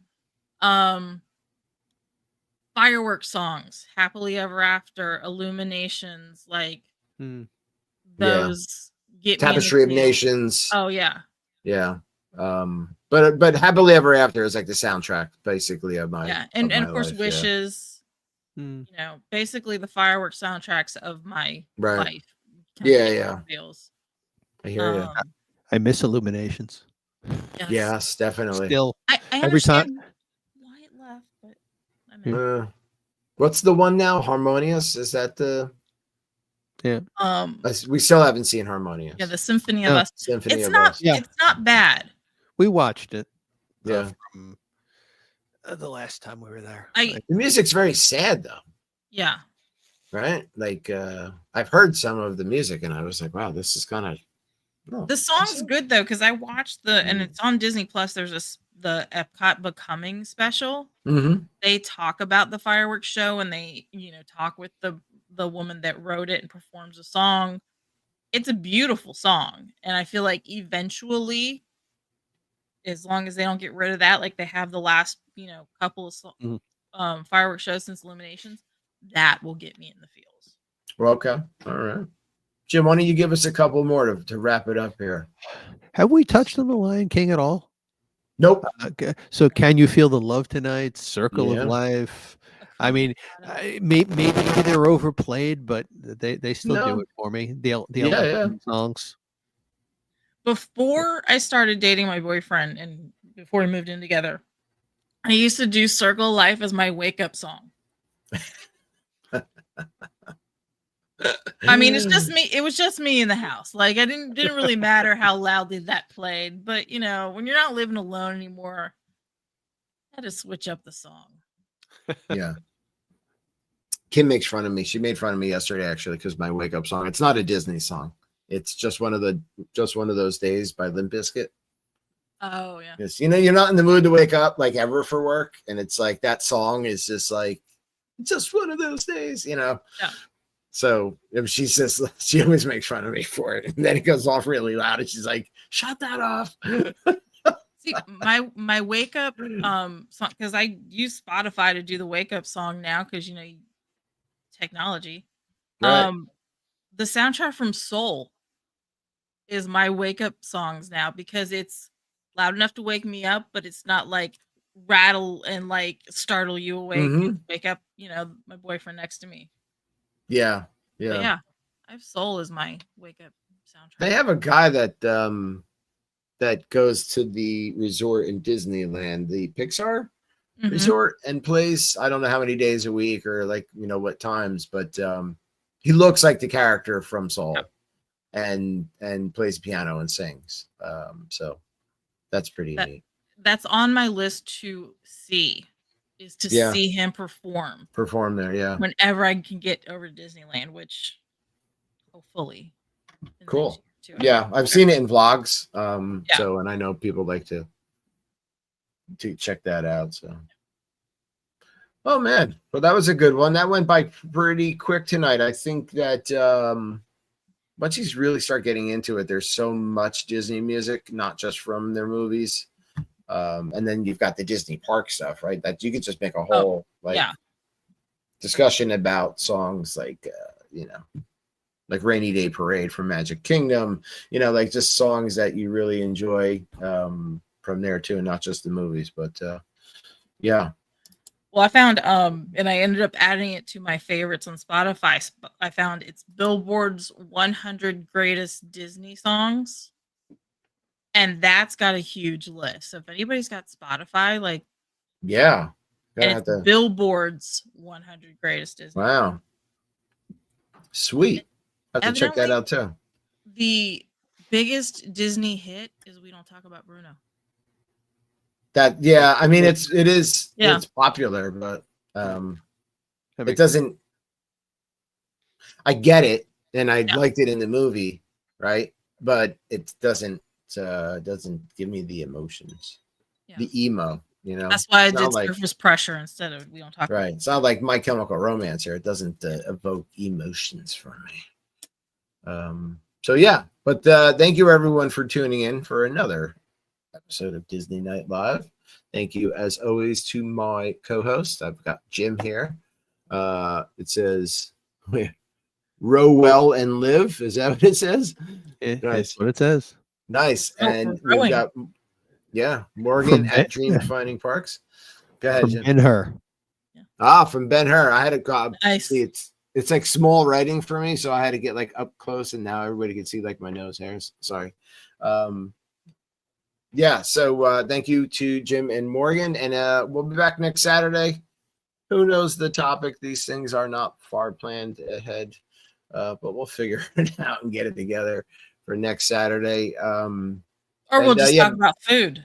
Fireworks songs, Happily Ever After, Illuminations, like those get Tapestry of Nations. Oh yeah. Yeah. But Happily Ever After is like the soundtrack basically of my and of course life, Wishes. You know, basically the fireworks soundtracks of my life. Yeah. Feels. I hear you. I miss Illuminations. Yes, definitely. Still, I every time. Why it left, but I mean, what's the one now? Harmonious? Is that the? Yeah. We still haven't seen Harmonious. Yeah, the Symphony of Us. Symphony it's of not. Us. It's not bad. We watched it. Yeah. From the last time we were there. The music's very sad though. Yeah. Right? Like I've heard some of the music and I was like, wow, this is kind of the song's good though, because I watched and it's on Disney Plus. There's the Epcot Becoming special. Mm-hmm. They talk about the fireworks show and they, talk with the woman that wrote it and performs a song. It's a beautiful song. And I feel like eventually, as long as they don't get rid of that, like they have the last, couple of fireworks shows since Illuminations, that will get me in the feels. Well, okay. All right. Jim, why don't you give us a couple more to wrap it up here? Have we touched on the Lion King at all? Nope. So Can You Feel the Love Tonight? Circle of Life. I mean, maybe they're overplayed, but they still do it for me. The songs. Before I started dating my boyfriend and before we moved in together, I used to do Circle of Life as my wake up song. I mean, it's just me. It was just me in the house. Like I didn't really matter how loudly that played. But when you're not living alone anymore, I had to switch up the song. Yeah. Kim makes fun of me. She made fun of me yesterday actually because my wake up song. It's not a Disney song. It's just one of those days by Limp Bizkit. Oh yeah. It's, you're not in the mood to wake up like ever for work, and it's like that song is just like just one of those days, Yeah. So she says she always makes fun of me for it, and then it goes off really loud, and she's like, "Shut that off." See, my wake up song, because I use Spotify to do the wake up song now because technology. Right. The soundtrack from Soul is my wake up songs now because it's loud enough to wake me up, but it's not like rattle and like startle you awake and wake up, my boyfriend next to me. Yeah. But yeah. I have Soul as my wake up soundtrack. They have a guy that goes to the resort in Disneyland, the Pixar resort, and plays, I don't know how many days a week or like, what times, but he looks like the character from Soul and plays piano and sings. So that's pretty neat. That's on my list to see. Is to see him perform there, yeah. Whenever I can get over to Disneyland, which hopefully. Cool. Yeah, I've seen it in vlogs. So, and I know people like to check that out. So, oh man, well, that was a good one. That went by pretty quick tonight. I think that once you really start getting into it, there's so much Disney music, not just from their movies. And then you've got the Disney park stuff, right? That you could just make a whole discussion about songs like, like Rainy Day Parade from Magic Kingdom, like just songs that you really enjoy from there too, and not just the movies, but yeah. Well, I found, and I ended up adding it to my favorites on Spotify. I found it's Billboard's 100 Greatest Disney Songs. And that's got a huge list. So if anybody's got Spotify, like, and it's Billboard's 100 Greatest Disney. Wow, sweet. I have to check that out too. The biggest Disney hit is "We Don't Talk About Bruno." I mean, it's popular, but it doesn't. I get it, and I liked it in the movie, right? But it doesn't give me the emotions, the emo, That's why I did Surface Pressure instead of "We Don't Talk." Right. It's not like My Chemical Romance here. It doesn't evoke emotions for me. So yeah, but thank you everyone for tuning in for another episode of Disney Night Live. Thank you as always to my co-host. I've got Jim here. It says row well and live. Is that what it says? Nice. That's what it says. Nice. And we've got Morgan at Dream Finding Parks. Go ahead, Jim. Ben-Hur. From Ben-Hur. I had to go. Nice. See, it's like small writing for me, so I had to get like up close, and now everybody can see like my nose hairs. Sorry. So thank you to Jim and Morgan, and we'll be back next Saturday. Who knows the topic? These things are not far planned ahead, but we'll figure it out and get it together for next Saturday. Or we'll just talk about food.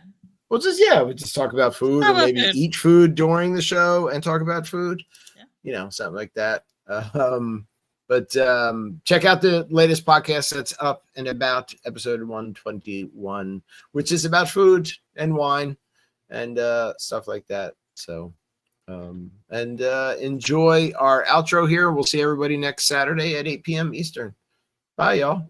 We'll just talk about food, or maybe eat food during the show and talk about food. Yeah. Something like that. But check out the latest podcast that's up and about, episode 121, which is about food and wine and stuff like that. So enjoy our outro here. We'll see everybody next Saturday at 8 p.m. Eastern. Bye, y'all.